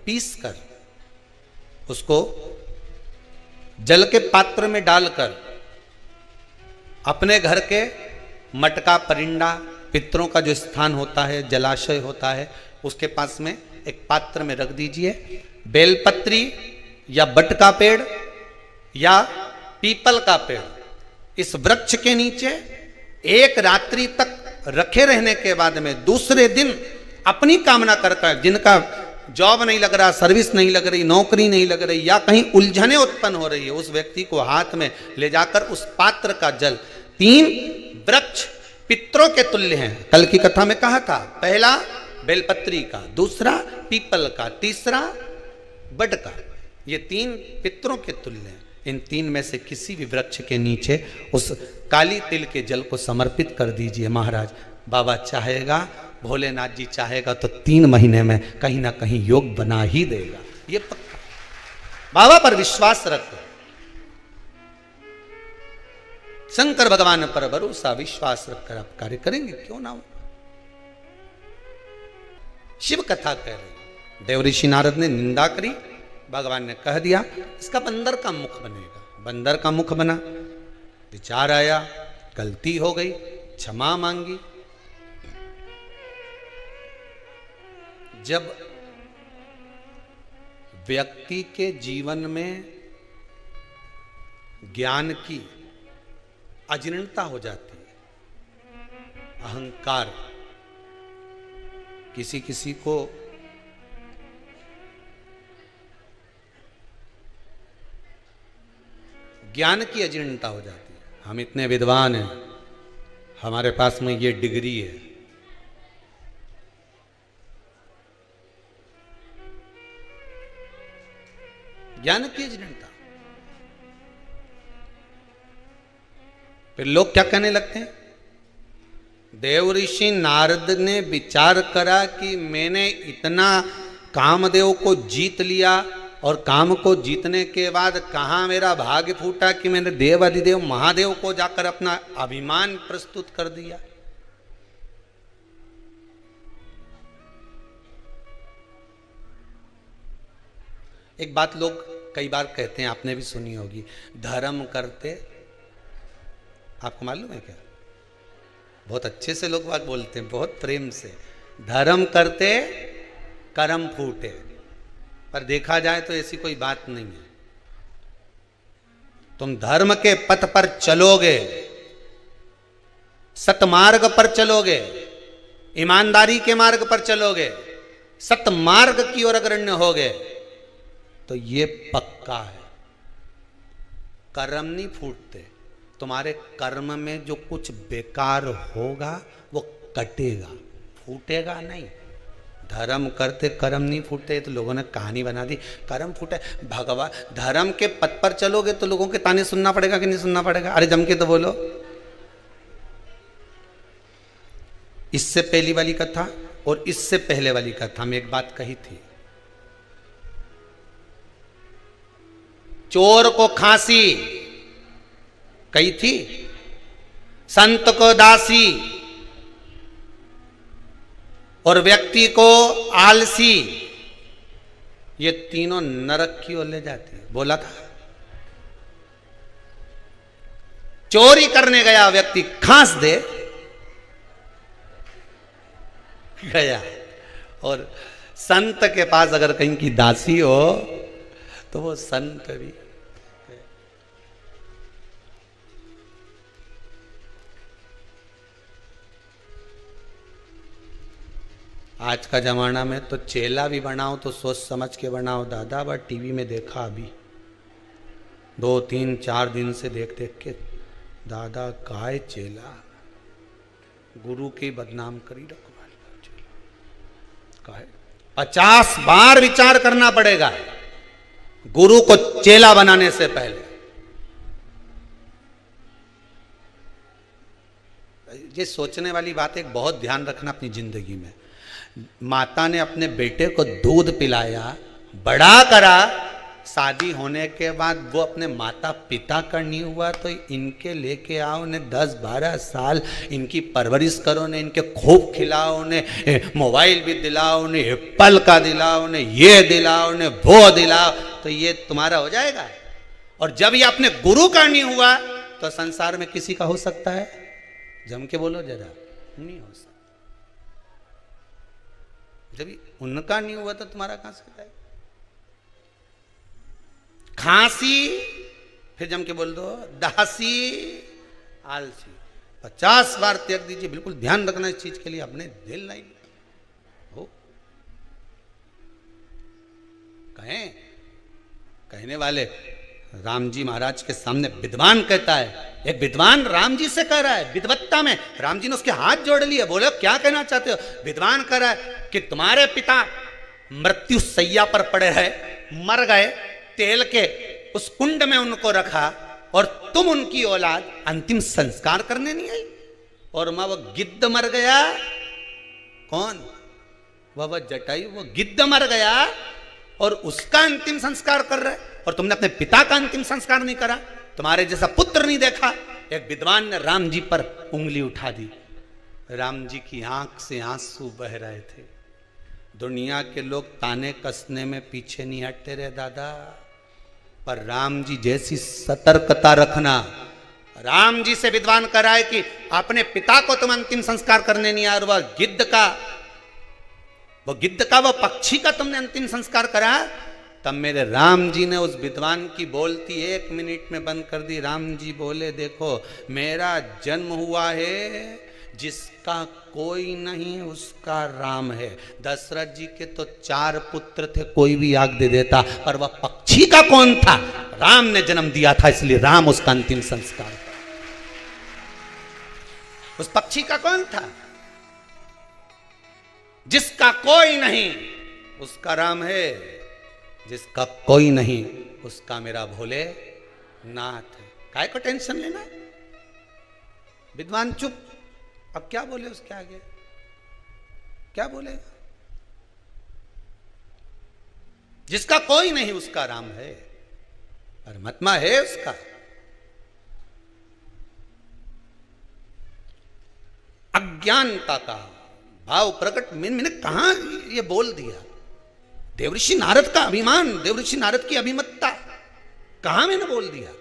A: पीस कर उसको जल के पात्र में डालकर अपने घर के मटका परिंडा पितरों का जो स्थान होता है, जलाशय होता है, उसके पास में एक पात्र में रख दीजिए। बेलपत्री या बट का पेड़ या पीपल का पेड़, इस वृक्ष के नीचे एक रात्रि तक रखे रहने के बाद में दूसरे दिन अपनी कामना कर, जिनका जॉब नहीं लग रहा, सर्विस नहीं लग रही, नौकरी नहीं लग रही, या कहीं उलझने उत्पन्न हो रही है, उस व्यक्ति को हाथ में ले जाकर उस पात्र का जल, 3 वृक्ष पितरों के तुल्य हैं। कल की कथा में कहा था, पहला बेलपत्री का, दूसरा पीपल का, तीसरा बड का, ये 3 पितरों के तुल्य हैं। इन 3 में से किसी भी वृक्ष के नीचे उस काली तिल के जल को समर्पित कर दीजिए। महाराज बाबा चाहेगा, भोलेनाथ जी चाहेगा तो 3 महीने में कहीं ना कहीं योग बना ही देगा, ये पक्का। बाबा पर विश्वास रखो, शंकर भगवान पर भरोसा विश्वास रखकर आप कार्य करेंगे, क्यों ना हो। शिव कथा कह रही, देव ऋषि नारद ने निंदा करी, भगवान ने कह दिया इसका बंदर का मुख बनेगा। बंदर का मुख बना, विचार आया, गलती हो गई, क्षमा मांगी। जब व्यक्ति के जीवन में ज्ञान की अजीर्णता हो जाती है, अहंकार, किसी किसी को ज्ञान की अजीर्णता हो जाती है। हम इतने विद्वान हैं, हमारे पास में ये डिग्री है, ज्ञान की अजीर्णता। फिर लोग क्या कहने लगते हैं, देव ऋषि नारद ने विचार करा कि मैंने इतना कामदेव को जीत लिया और काम को जीतने के बाद कहाँ मेरा भाग्य फूटा कि मैंने देव अधिदेव महादेव को जाकर अपना अभिमान प्रस्तुत कर दिया। एक बात लोग कई बार कहते हैं, आपने भी सुनी होगी, धर्म करते, आपको मालूम है क्या? बहुत अच्छे से लोग बात बोलते हैं, बहुत प्रेम से, धर्म करते कर्म फूटे। पर देखा जाए तो ऐसी कोई बात नहीं है। तुम धर्म के पथ पर चलोगे, सतमार्ग पर चलोगे, ईमानदारी के मार्ग पर चलोगे, सतमार्ग की ओर अग्रण्य होगे, तो ये पक्का है कर्म नहीं फूटते। तुम्हारे कर्म में जो कुछ बेकार होगा वो कटेगा, फूटेगा नहीं। धर्म करते कर्म नहीं फूटते, तो लोगों ने कहानी बना दी कर्म फूटे। भगवान धर्म के पथ पर चलोगे तो लोगों के ताने सुनना पड़ेगा कि नहीं सुनना पड़ेगा? अरे जम के तो बोलो। इससे पहली वाली कथा और इससे पहले वाली कथा में एक बात कही थी, चोर को खांसी कही थी, संत को दासी और व्यक्ति को आलसी, ये तीनों नरक की ओर ले जाती है। बोला था चोरी करने गया व्यक्ति खांस दे गया, और संत के पास अगर कहीं की दासी हो तो वो संत भी। आज का जमाना में तो चेला भी बनाओ तो सोच समझ के बनाओ दादा। बट टीवी में देखा अभी 2-3-4 दिन से देख देख के दादा काय चेला गुरु की बदनाम करी रखवाली। 50 बार विचार करना पड़ेगा गुरु को चेला बनाने से पहले। ये सोचने वाली बात एक बहुत ध्यान रखना अपनी जिंदगी में। माता ने अपने बेटे को दूध पिलाया, बड़ा करा, शादी होने के बाद वो अपने माता पिता का नहीं हुआ तो इनके लेके आओ, उन्हें 10-12 साल इनकी परवरिश करो, उन्हें इनके खूब खिलाओ, उन्हें मोबाइल भी दिलाओ, उन्हें एप्पल का दिलाओ, उन्हें ये दिलाओ, उन्हें वो दिलाओ, तो ये तुम्हारा हो जाएगा। और जब ये अपने गुरु का नहीं हुआ तो संसार में किसी का हो सकता है? जम के बोलो जरा, नहीं हो सकता। जब उनका नहीं हुआ तो तुम्हारा कहां से जाएगा? खांसी, फिर जम के बोल दो दासी, आलसी। 50 बार त्याग दीजिए। बिल्कुल ध्यान रखना इस चीज के लिए, अपने दिल नहीं हो। कहने वाले राम जी महाराज के सामने विद्वान कहता है, एक विद्वान राम जी से कह रहा है विद्वत्ता में, राम जी ने उसके हाथ जोड़ लिए, बोले क्या कहना चाहते हो? विद्वान कह रहा है कि तुम्हारे पिता मृत्यु सैया पर पड़े रहे, मर गए, तेल के उस कुंड में उनको रखा और तुम उनकी औलाद अंतिम संस्कार करने नहीं आई। और मां वो गिद्ध मर गया। कौन? वह जटायु, वो गिद्ध मर गया और उसका अंतिम संस्कार कर रहे, और तुमने अपने पिता का अंतिम संस्कार नहीं करा, तुम्हारे जैसा पुत्र नहीं देखा। एक विद्वान ने राम जी पर उंगली उठा दी। राम जी की आंख से आंसू बह रहे थे। दुनिया के लोग ताने कसने में पीछे नहीं हटते रहे दादा, पर राम जी जैसी सतर्कता रखना। राम जी से विद्वान कराए कि अपने पिता को तुम अंतिम संस्कार करने नहीं आए, और वह गिद्ध का वो पक्षी का तुमने अंतिम संस्कार करा। तब मेरे राम जी ने उस विद्वान की बोलती 1 मिनट में बंद कर दी। राम जी बोले देखो, मेरा जन्म हुआ है, जिसका कोई नहीं उसका राम है। दशरथ जी के तो 4 पुत्र थे, कोई भी आग दे देता, पर वह पक्षी का कौन था? राम ने जन्म दिया था, इसलिए राम उसका अंतिम संस्कार था। उस पक्षी का कौन था? जिसका कोई नहीं उसका राम है, जिसका कोई नहीं उसका मेरा भोले नाथ है। काय को टेंशन लेना? विद्वान चुप। अब क्या बोले उसके आगे? क्या बोले? जिसका कोई नहीं उसका राम है, परमात्मा है उसका। अज्ञानता का भाव प्रकट मैंने कहा ये बोल दिया। देवऋषि नारद का अभिमान, देवऋषि नारद की अभिमतता कहां मैंने बोल दिया?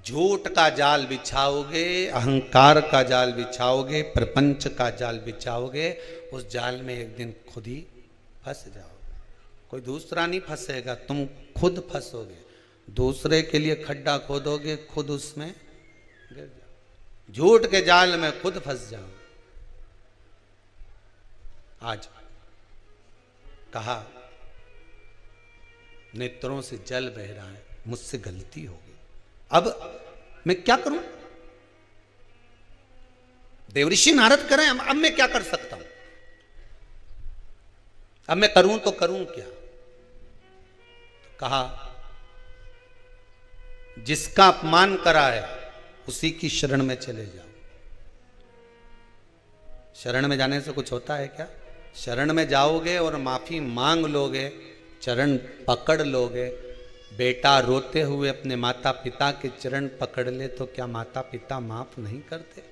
A: झूठ का जाल बिछाओगे, अहंकार का जाल बिछाओगे, प्रपंच का जाल बिछाओगे, उस जाल में एक दिन खुद ही फंस जाओगे। कोई दूसरा नहीं फंसेगा, तुम खुद फंसोगे। दूसरे के लिए खड्डा खोदोगे, खुद उसमें गिर जाओगे। झूठ के जाल में खुद फंस जाओ। आज कहा नेत्रों से जल बह रहा है, मुझसे गलती हो गई, अब मैं क्या करूं? देवऋषि नारद करें, अब मैं क्या कर सकता हूं, अब मैं करूं तो करूं क्या। तो कहा जिसका अपमान करा है उसी की शरण में चले जाओ। शरण में जाने से कुछ होता है क्या? शरण में जाओगे और माफी मांग लोगे, चरण पकड़ लोगे। बेटा रोते हुए अपने माता पिता के चरण पकड़ ले तो क्या माता पिता माफ नहीं करते?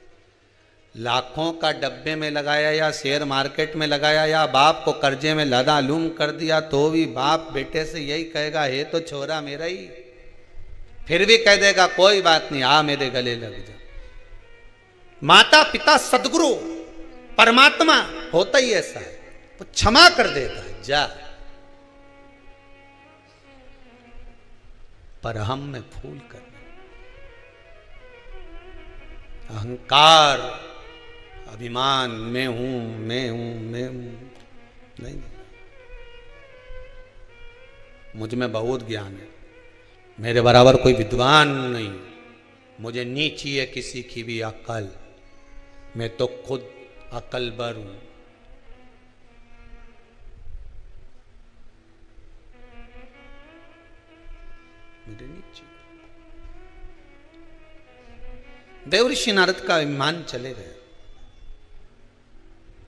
A: लाखों का डब्बे में लगाया या शेयर मार्केट में लगाया या बाप को कर्जे में लदालूम कर दिया तो भी बाप बेटे से यही कहेगा, हे तो छोरा मेरा ही, फिर भी कह देगा कोई बात नहीं, आ मेरे गले लग जा। माता पिता सदगुरु परमात्मा होता ही ऐसा है, वो क्षमा कर देगा, जा। पर हम में फूल कर अहंकार, अभिमान, मैं हूं मैं हूं मैं हूं, नहीं, मुझ में बहुत ज्ञान है, मेरे बराबर कोई विद्वान नहीं, मुझे नहीं चाहिए किसी की भी अकल, मैं तो खुद अकलबर हूं। मुझे नहीं चाहिए। देवऋषि नारद का विमान चले गए,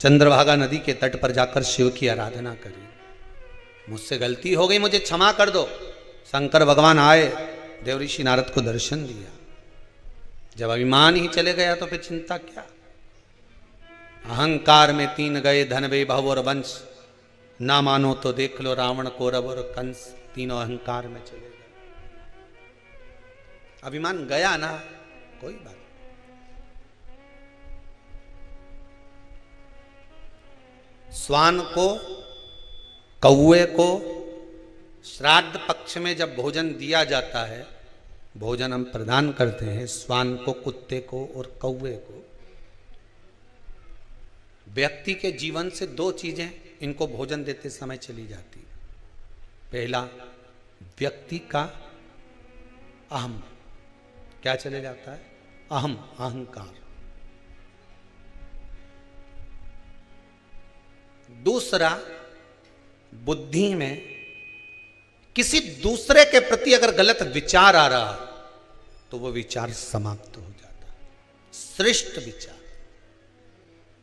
A: चंद्रभागा नदी के तट पर जाकर शिव की आराधना करी। मुझसे गलती हो गई, मुझे क्षमा कर दो। शंकर भगवान आए, देवऋषि नारद को दर्शन दिया। जब अभिमान ही चले गया तो फिर चिंता क्या? अहंकार में 3 गए, धन वैभव और वंश, ना मानो तो देख लो रावण, कौरव और कंस, तीनों अहंकार में चले गए। अभिमान गया ना, कोई बात। स्वान को, कौवे को श्राद्ध पक्ष में जब भोजन दिया जाता है, भोजन हम प्रदान करते हैं स्वान को, कुत्ते को और कौवे को। व्यक्ति के जीवन से 2 चीजें इनको भोजन देते समय चली जाती। पहला, व्यक्ति का अहम, क्या चले जाता है? अहम, अहंकार। दूसरा, बुद्धि में किसी दूसरे के प्रति अगर गलत विचार आ रहा तो वो विचार समाप्त हो जाता। श्रेष्ठ विचार।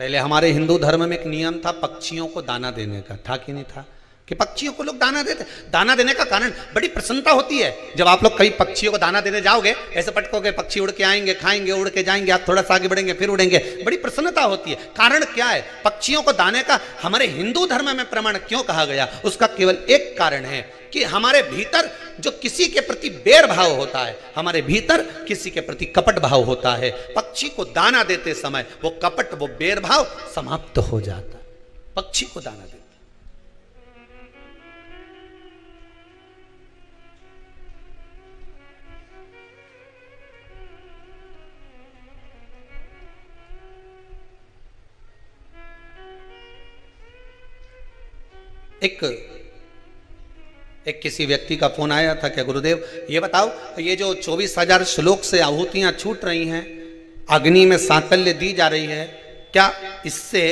A: पहले हमारे हिंदू धर्म में एक नियम था पक्षियों को दाना देने का, था कि नहीं था? कि पक्षियों को लोग दाना देते। दाना देने का कारण बड़ी प्रसन्नता होती है। जब आप लोग कई पक्षियों को दाना देने जाओगे, ऐसे पटकोगे, पक्षी उड़ के आएंगे, खाएंगे, उड़ के जाएंगे, आप थोड़ा सा आगे बढ़ेंगे, फिर उड़ेंगे, बड़ी प्रसन्नता होती है। कारण क्या है? पक्षियों को दाने का हमारे हिंदू धर्म में प्रमाण क्यों कहा गया? उसका केवल एक कारण है कि हमारे भीतर जो किसी के प्रति बैर भाव होता है, हमारे भीतर किसी के प्रति कपट भाव होता है, पक्षी को दाना देते समय वो कपट, वो बैर भाव समाप्त हो जाता। पक्षी को दाना देते। एक किसी व्यक्ति का फोन आया था, क्या गुरुदेव ये बताओ, ये जो 24,000 श्लोक से आहुतियां छूट रही हैं, अग्नि में सांकल्य दी जा रही है, क्या इससे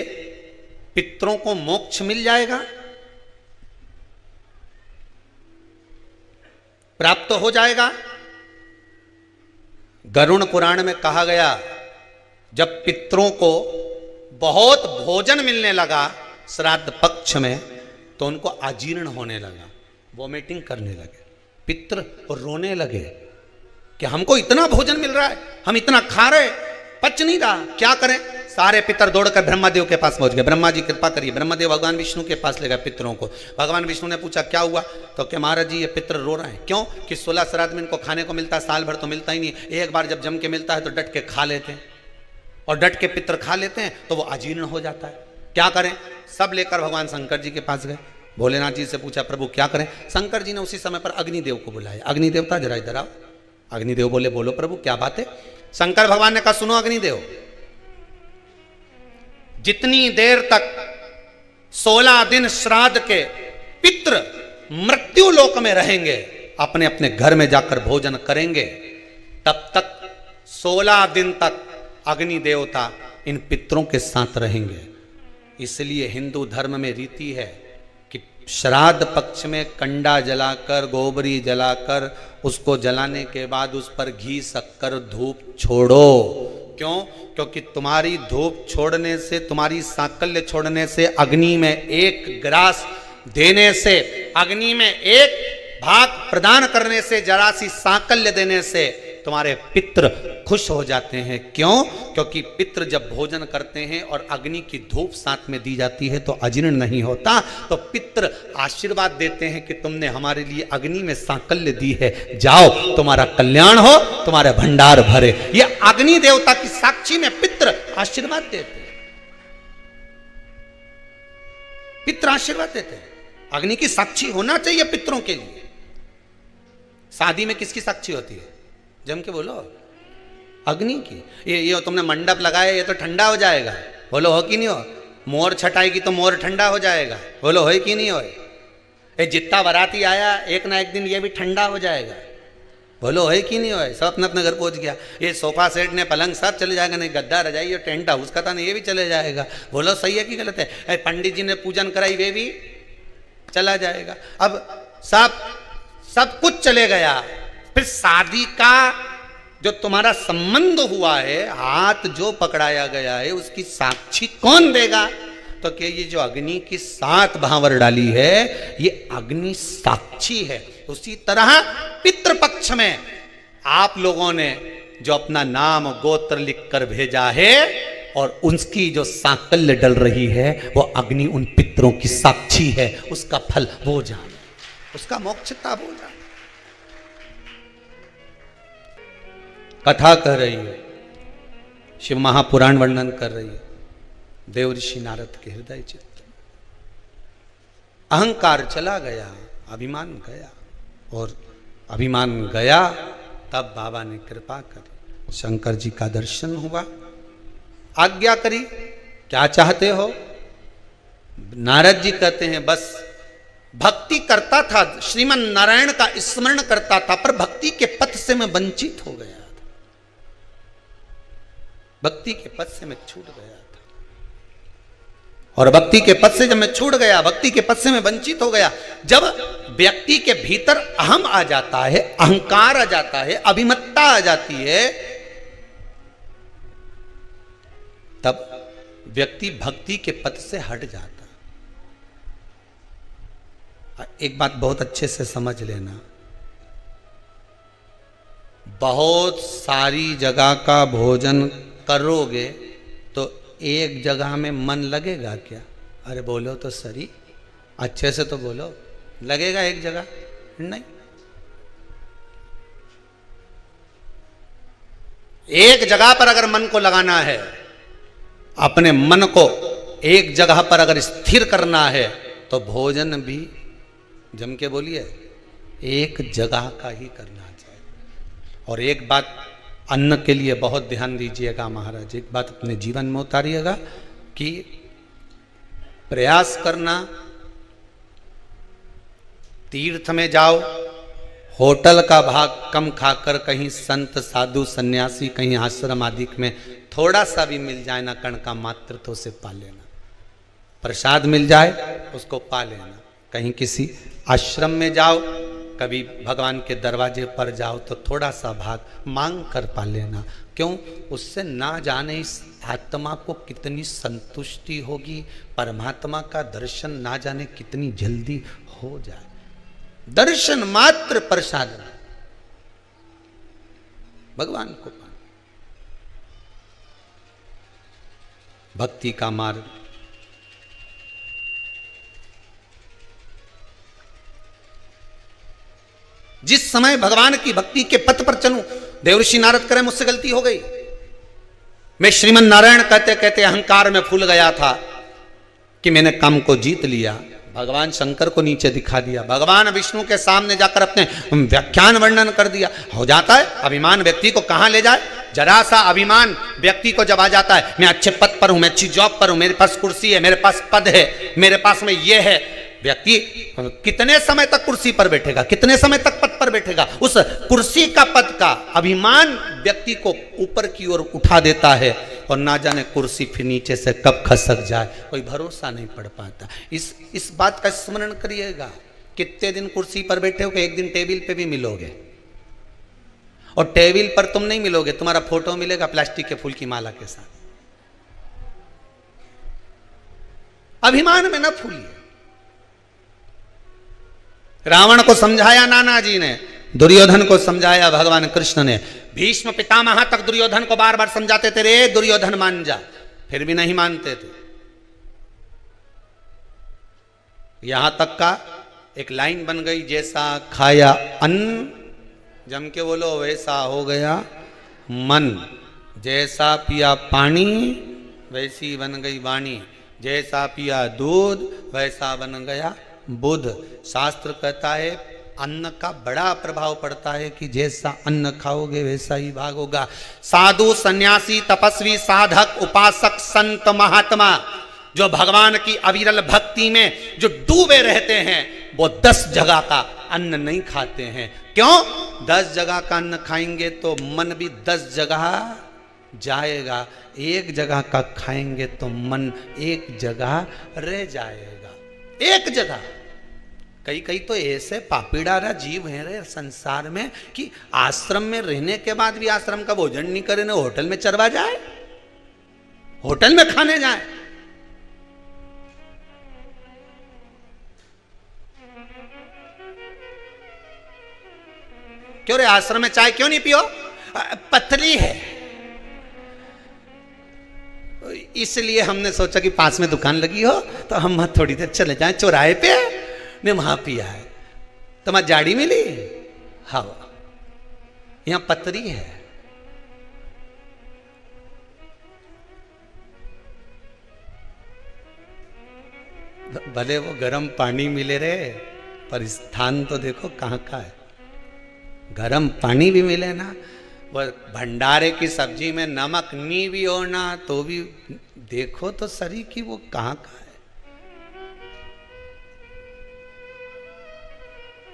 A: पितरों को मोक्ष मिल जाएगा, प्राप्त हो जाएगा? गरुड़ पुराण में कहा गया, जब पितरों को बहुत भोजन मिलने लगा श्राद्ध पक्ष में, तो उनको अजीर्ण होने लगा, वॉमिटिंग करने लगे, पितृ रोने लगे कि हमको इतना भोजन मिल रहा है, हम इतना खा रहे, पच नहीं रहा, क्या करें? सारे पितर दौड़कर ब्रह्मादेव के पास पहुंच गए। ब्रह्मा जी कृपा करिए। ब्रह्मादेव भगवान विष्णु के पास ले गए पितरों को। भगवान विष्णु ने पूछा क्या हुआ? तो क्या महाराज जी ये पितर रो रहे हैं। क्यों? कि 16 श्राद्ध में इनको खाने को मिलता है, साल भर तो मिलता ही नहीं, एक बार जब जम के मिलता है तो डट के खा लेते हैं, और डट के पितर खा लेते हैं तो वो अजीर्ण हो जाता है। क्या करें? सब लेकर भगवान शंकर जी के पास गए। भोलेनाथ जी से पूछा प्रभु क्या करें? शंकर जी ने उसी समय पर अग्निदेव को बुलाया। अग्निदेवता जरा इधर आओ। अग्निदेव बोले बोलो प्रभु क्या बात है? शंकर भगवान ने कहा सुनो अग्निदेव, जितनी देर तक 16 दिन श्राद्ध के पितृ मृत्यु लोक में रहेंगे, अपने अपने घर में जाकर भोजन करेंगे, तब तक 16 दिन तक अग्नि देवता इन पितरों के साथ रहेंगे। इसलिए हिंदू धर्म में रीति है कि श्राद्ध पक्ष में कंडा जलाकर, गोबरी जलाकर, उसको जलाने के बाद उस पर घी, शक्कर, धूप छोड़ो। क्यों? क्योंकि तुम्हारी धूप छोड़ने से, तुम्हारी सांकल्य छोड़ने से, अग्नि में एक ग्रास देने से, अग्नि में एक भाग प्रदान करने से, जरा सी सांकल्य देने से तुम्हारे पितृ खुश हो जाते हैं। क्यों? क्योंकि पितृ जब भोजन करते हैं और अग्नि की धूप साथ में दी जाती है तो अजीर्ण नहीं होता। तो पितृ आशीर्वाद देते हैं कि तुमने हमारे लिए अग्नि में सांकल्य दी है, जाओ तुम्हारा कल्याण हो, तुम्हारे भंडार भरे। ये अग्नि देवता की साक्षी में पितृ आशीर्वाद देते हैं, पितृ आशीर्वाद देते हैं। अग्नि की साक्षी होना चाहिए पितरों के लिए। शादी में किसकी साक्षी होती है? जम के बोलो, अग्नि की। ये तुमने मंडप लगाया, ये तो ठंडा हो जाएगा, बोलो हो कि नहीं हो? मोर छटाएगी तो मोर ठंडा हो जाएगा, बोलो हो कि नहीं हो? ये जितना बाराती आया एक ना एक दिन ये भी ठंडा हो जाएगा, बोलो है कि नहीं हो? सब अपने अपने घर पहुंच गया। ये सोफा सेट ने पलंग सब चले जाएगा, नहीं गद्दा रजाई और टेंट हाउस का था नहीं, ये भी चले जाएगा, बोलो सही है कि गलत है? पंडित जी ने पूजन कराई, वे भी चला जाएगा। अब सब कुछ चले गया। फिर शादी का जो तुम्हारा संबंध हुआ है, हाथ जो पकड़ाया गया है, उसकी साक्षी कौन देगा? तो कि ये जो अग्नि की 7 भांवर डाली है, ये अग्नि साक्षी है। उसी तरह पितृपक्ष में आप लोगों ने जो अपना नाम गोत्र लिख कर भेजा है और उसकी जो सांकल्य डल रही है, वो अग्नि उन पितरों की साक्षी है। उसका फल वो जाने, उसका मोक्षता वो जाने। कथा कह रही है, शिव महापुराण वर्णन कर रही है, देव ऋषि नारद के हृदय चित्त। अहंकार चला गया, अभिमान गया, और अभिमान गया तब बाबा ने कृपा करी, शंकर जी का दर्शन हुआ, आज्ञा करी, क्या चाहते हो? नारद जी कहते हैं बस भक्ति करता था, श्रीमन नारायण का स्मरण करता था, पर भक्ति के पथ से मैं वंचित हो गया था, भक्ति के पथ से मैं छूट गया था। और भक्ति के पथ से जब मैं छूट गया, भक्ति के पथ से मैं वंचित हो गया, जब व्यक्ति के भीतर अहम आ जाता है, अहंकार आ जाता है, अभिमत्ता आ जाती है, तब व्यक्ति भक्ति के पथ से हट जाता। एक बात बहुत अच्छे से समझ लेना, बहुत सारी जगह का भोजन करोगे तो एक जगह में मन लगेगा क्या? अरे बोलो तो सही, अच्छे से तो बोलो, लगेगा एक जगह? नहीं। एक जगह पर अगर मन को लगाना है, अपने मन को एक जगह पर अगर स्थिर करना है, तो भोजन भी जम के बोलिए एक जगह का ही करना चाहिए। और एक बात अन्न के लिए बहुत ध्यान दीजिएगा महाराज, एक बात अपने जीवन में उतारिएगा कि प्रयास करना, तीर्थ में जाओ, होटल का भाग कम खाकर कहीं संत साधु सन्यासी कहीं आश्रम आदि में थोड़ा सा भी मिल जाए ना, कण का मात्र, तो उसे पा लेना। प्रसाद मिल जाए उसको पा लेना। कहीं किसी आश्रम में जाओ, कभी भगवान के दरवाजे पर जाओ तो थोड़ा सा भाग मांग कर पा लेना। क्यों? उससे ना जाने इस आत्मा को कितनी संतुष्टि होगी, परमात्मा का दर्शन ना जाने कितनी जल्दी हो जाए। दर्शन मात्र प्रसाद भगवान को पाना, भक्ति का मार्ग। जिस समय भगवान की भक्ति के पथ पर चलूं, देवर्षि नारद करें मुझसे गलती हो गई, मैं श्रीमन नारायण कहते कहते अहंकार में फूल गया था कि मैंने काम को जीत लिया। भगवान शंकर को नीचे दिखा दिया, भगवान विष्णु के सामने जाकर अपने व्याख्यान वर्णन कर दिया। हो जाता है अभिमान व्यक्ति को कहां ले जाए। जरा सा अभिमान व्यक्ति को जब आ जाता है, मैं अच्छे पद पर हूं, मैं अच्छी जॉब पर हूं, मेरे पास कुर्सी है, मेरे पास पद है, मेरे पास में ये है, व्यक्ति कितने समय तक कुर्सी पर बैठेगा, कितने समय तक पद पर बैठेगा? उस कुर्सी का, पद का अभिमान व्यक्ति को ऊपर की ओर उठा देता है और ना जाने कुर्सी फिर नीचे से कब खसक जाए, कोई भरोसा नहीं पड़ पाता। इस बात का स्मरण करिएगा। कितने दिन कुर्सी पर बैठे हो कि एक दिन टेबल पे भी मिलोगे, और टेबल पर तुम नहीं मिलोगे, तुम्हारा फोटो मिलेगा प्लास्टिक के फूल की माला के साथ। अभिमान में न फूलिए। रावण को समझाया नाना जी ने, दुर्योधन को समझाया भगवान कृष्ण ने, भीष्म पितामह तक दुर्योधन को बार बार समझाते थे, रे दुर्योधन मान जा, फिर भी नहीं मानते थे। यहां तक का एक लाइन बन गई, जैसा खाया अन्न, जम के बोलो, वैसा हो गया मन, जैसा पिया पानी वैसी बन गई वाणी, जैसा पिया दूध वैसा बन गया बुध। शास्त्र कहता है अन्न का बड़ा प्रभाव पड़ता है कि जैसा अन्न खाओगे वैसा ही भाग होगा। साधु, सन्यासी, तपस्वी, साधक, उपासक, संत, महात्मा जो भगवान की अविरल भक्ति में जो डूबे रहते हैं, वो 10 जगह का अन्न नहीं खाते हैं। क्यों? 10 जगह का अन्न खाएंगे तो मन भी 10 जगह जाएगा, एक जगह का खाएंगे तो मन एक जगह रह जाएगा। एक जगह। कई तो ऐसे पापीडारा जीव हैं रे संसार में कि आश्रम में रहने के बाद भी आश्रम का भोजन नहीं करे, ना होटल में चरवा जाए, होटल में खाने जाए। क्यों रे आश्रम में चाय क्यों नहीं पियो? पतली है, इसलिए हमने सोचा कि पास में दुकान लगी हो तो हम वहां थोड़ी देर चले जाएं, चौराहे पे ने वहां पिया है। तुम्हारी जाड़ी मिली? हाँ, यहां पतरी है। भले वो गर्म पानी मिले रे, पर स्थान तो देखो कहां का है। गर्म पानी भी मिले ना, वह भंडारे की सब्जी में नमक नहीं भी हो ना, तो भी देखो तो सरी की वो कहां का है।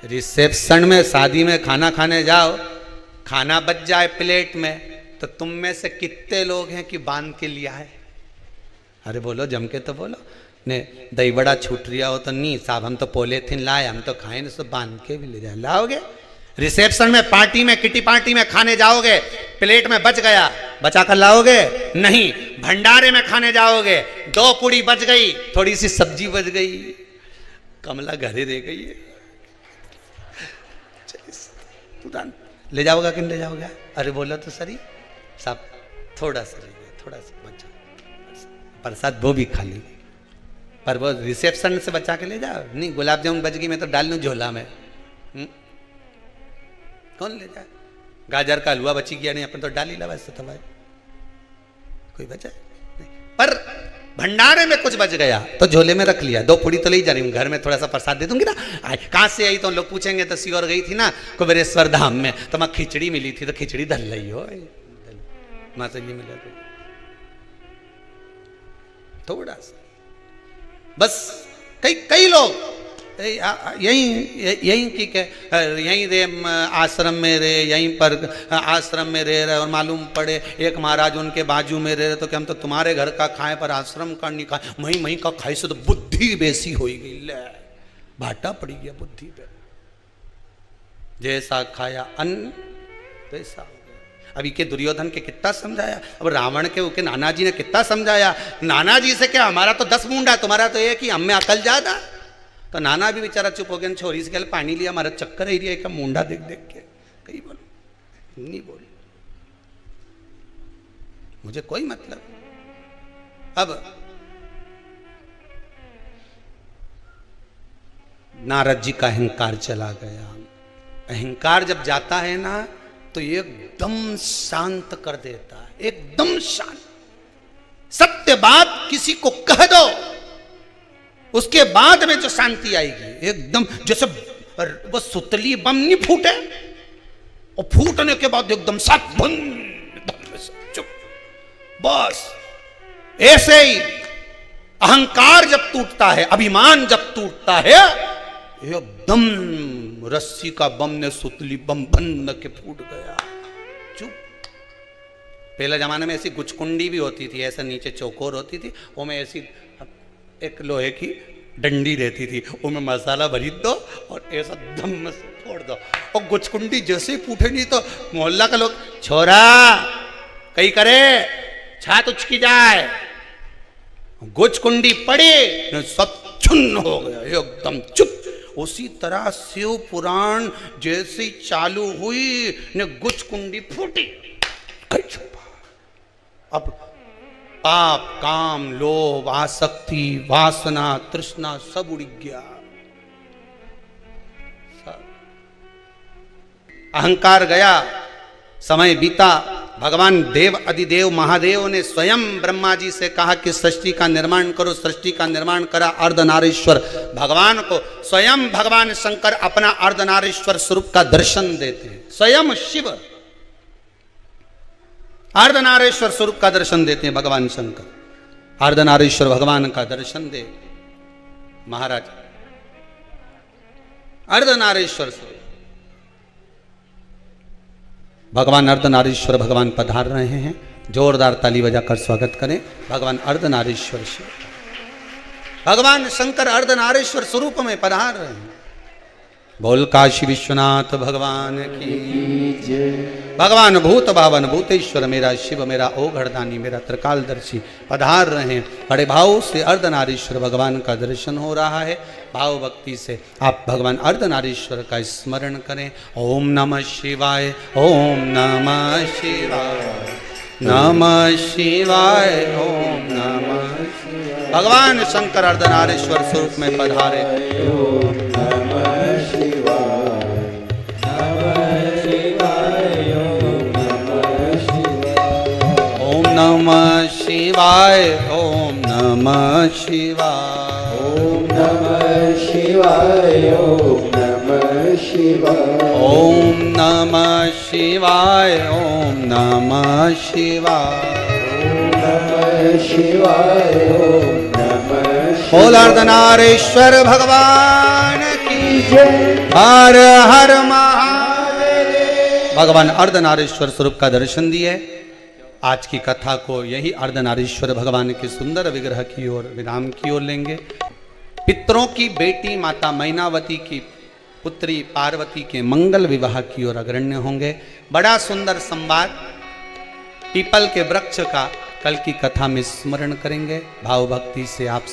A: रिसेप्शन में, शादी में खाना खाने जाओ, खाना बच जाए प्लेट में, तो तुम में से कितने लोग हैं कि बांध के लिया है? अरे बोलो, जम के तो बोलो। ने दही बड़ा छूट रिया हो तो नहीं साहब, हम तो पॉलीथिन लाए, हम तो खाए नहीं, सब बांध के भी ले जाए। लाओगे? रिसेप्शन में, पार्टी में, किटी पार्टी में खाने जाओगे, प्लेट में बच गया, बचा कर लाओगे? नहीं। भंडारे में खाने जाओगे, 2 पूड़ी बच गई, थोड़ी सी सब्जी बच गई, कमला घरे रह गई है, ले जाओगा कि नहीं ले जाओगे? अरे बोलो तो सरी साहब, थोड़ा सा ले गया, थोड़ा सा बचा, प्रसाद वो भी खा ली, पर वो रिसेप्शन से बचा के ले जाओ। नहीं, गुलाब जामुन बच गई, मैं तो डाल लूँ झोला में, कौन ले जाए? गाजर का हलवा बची गया, नहीं अपन तो डाल ही ला वैसे तो भाई, कोई बचा नहीं। पर भंडारे में कुछ बच गया तो झोले में रख लिया, 2 पूड़ी तो ले जा रही हूँ, घर में थोड़ा सा प्रसाद दे दूंगी ना। कहाँ से आई तो लोग पूछेंगे तो सीओर गई थी ना कुबेरेश्वर धाम में, तो मैं खिचड़ी मिली थी, तो खिचड़ी धल रही हो माँ से ये मिला थोड़ा सा बस। कई लोग यहीं की के यहीं रे आश्रम में रहे, यहीं पर आश्रम में रह रहे, और मालूम पड़े एक महाराज उनके बाजू में रह रहे, तो क्या हम तो तुम्हारे घर का खाए पर आश्रम का नहीं खाए, मही का खाए से तो बुद्धि बेसी हो गई, ले भाटा पड़ी गया बुद्धि पे। जैसा खाया अन्न वैसा हो गया। अभी के दुर्योधन के कितना समझाया, अब रावण के उनके नाना जी ने कितना समझाया। नाना जी से क्या, हमारा तो 10 मुंडा, तुम्हारा तो एक ही, हम में अकल ज्यादा। तो नाना भी बेचारा चुप हो गया, छोरी से कल पानी लिया, हमारा चक्कर ही का मुंडा देख देख के। कहीं बोलो नहीं बोल, मुझे कोई मतलब। अब नारद जी का अहंकार चला गया। अहंकार जब जाता है ना तो एकदम शांत कर देता है, एकदम शांत। सत्य बात किसी को कह दो, उसके बाद में जो शांति आएगी, एकदम जैसे वो सुतली बम नहीं फूटे, और फूटने के बाद एकदम साफ बंद, चुप, बस ऐसे ही अहंकार जब टूटता है, अभिमान जब टूटता है, एकदम रस्सी का बम ने सुतली बम बन के फूट गया। चुप। पहले जमाने में ऐसी गुचकुंडी भी होती थी, ऐसा नीचे चौकोर होती थी, वो में ऐसी एक लोहे की डंडी रहती थी, वो में मसाला भरी दो और ऐसा दम से फोड़ दो, और गुचकुंडी जैसे ही फूटे नहीं तो मोहल्ला का लोग, छोरा कहीं करे छात उचकी जाए, गुचकुंडी पड़ी सब चुन्न हो गया एकदम चुप। उसी तरह शिव पुराण जैसी चालू हुई ने गुचकुंडी फूटी। अब पाप, काम, लोभ, आसक्ति, वासना, तृष्णा सब उड़ गया। अहंकार गया, समय बीता। भगवान देव अधिदेव महादेव ने स्वयं ब्रह्मा जी से कहा कि सृष्टि का निर्माण करो। सृष्टि का निर्माण करा अर्धनारीश्वर भगवान को। स्वयं भगवान शंकर अपना अर्धनारीश्वर स्वरूप का दर्शन देते हैं। स्वयं शिव अर्धनारीश्वर स्वरूप का दर्शन देते हैं भगवान शंकर। अर्धनारीश्वर भगवान का दर्शन दे महाराज, अर्धनारीश्वर स्वरूप भगवान अर्धनारीश्वर भगवान पधार रहे हैं। जोरदार ताली बजाकर स्वागत करें भगवान अर्धनारीश्वर शिव। भगवान शंकर अर्धनारीश्वर स्वरूप में पधार रहे हैं। बोल काशी विश्वनाथ भगवान की जय। भगवान भूत भावन भूतेश्वर मेरा शिव, मेरा ओघड़दानी, मेरा त्रिकालदर्शी पधार रहे हैं। बड़े भाव से अर्धनारीश्वर भगवान का दर्शन हो रहा है। भाव भक्ति से आप भगवान अर्धनारीश्वर का स्मरण करें। ओम नमः शिवाय, ओम नमः शिवाय, नमः शिवाय, ओम नमः शिवाय। भगवान शंकर अर्धनारीश्वर स्वरूप में पधारे।
E: ओम नमः शिवाय, नमः शिवाय, ओम नमः शिवाय।
A: ओम नमः शिवाय, ओम नमः शिवाय,
E: ओम नमः शिवाय,
A: ओम नमः शिवाय, ओम नमः शिवाय,
E: ओम नमः शिवाय, ओम नमः शिवाय।
A: बोल अर्धनारीश्वर भगवान की जय। हर हर महादेव। भगवान अर्धनारीश्वर स्वरूप का दर्शन दिए। आज की कथा को यही अर्धनारीश्वर भगवान के सुंदर विग्रह की ओर विराम की ओर लेंगे। पितरों की बेटी माता मैनावती की पुत्री पार्वती के मंगल विवाह की ओर अग्रण्य होंगे। बड़ा सुंदर संवाद पीपल के वृक्ष का कल की कथा में स्मरण करेंगे। भाव भक्ति से आप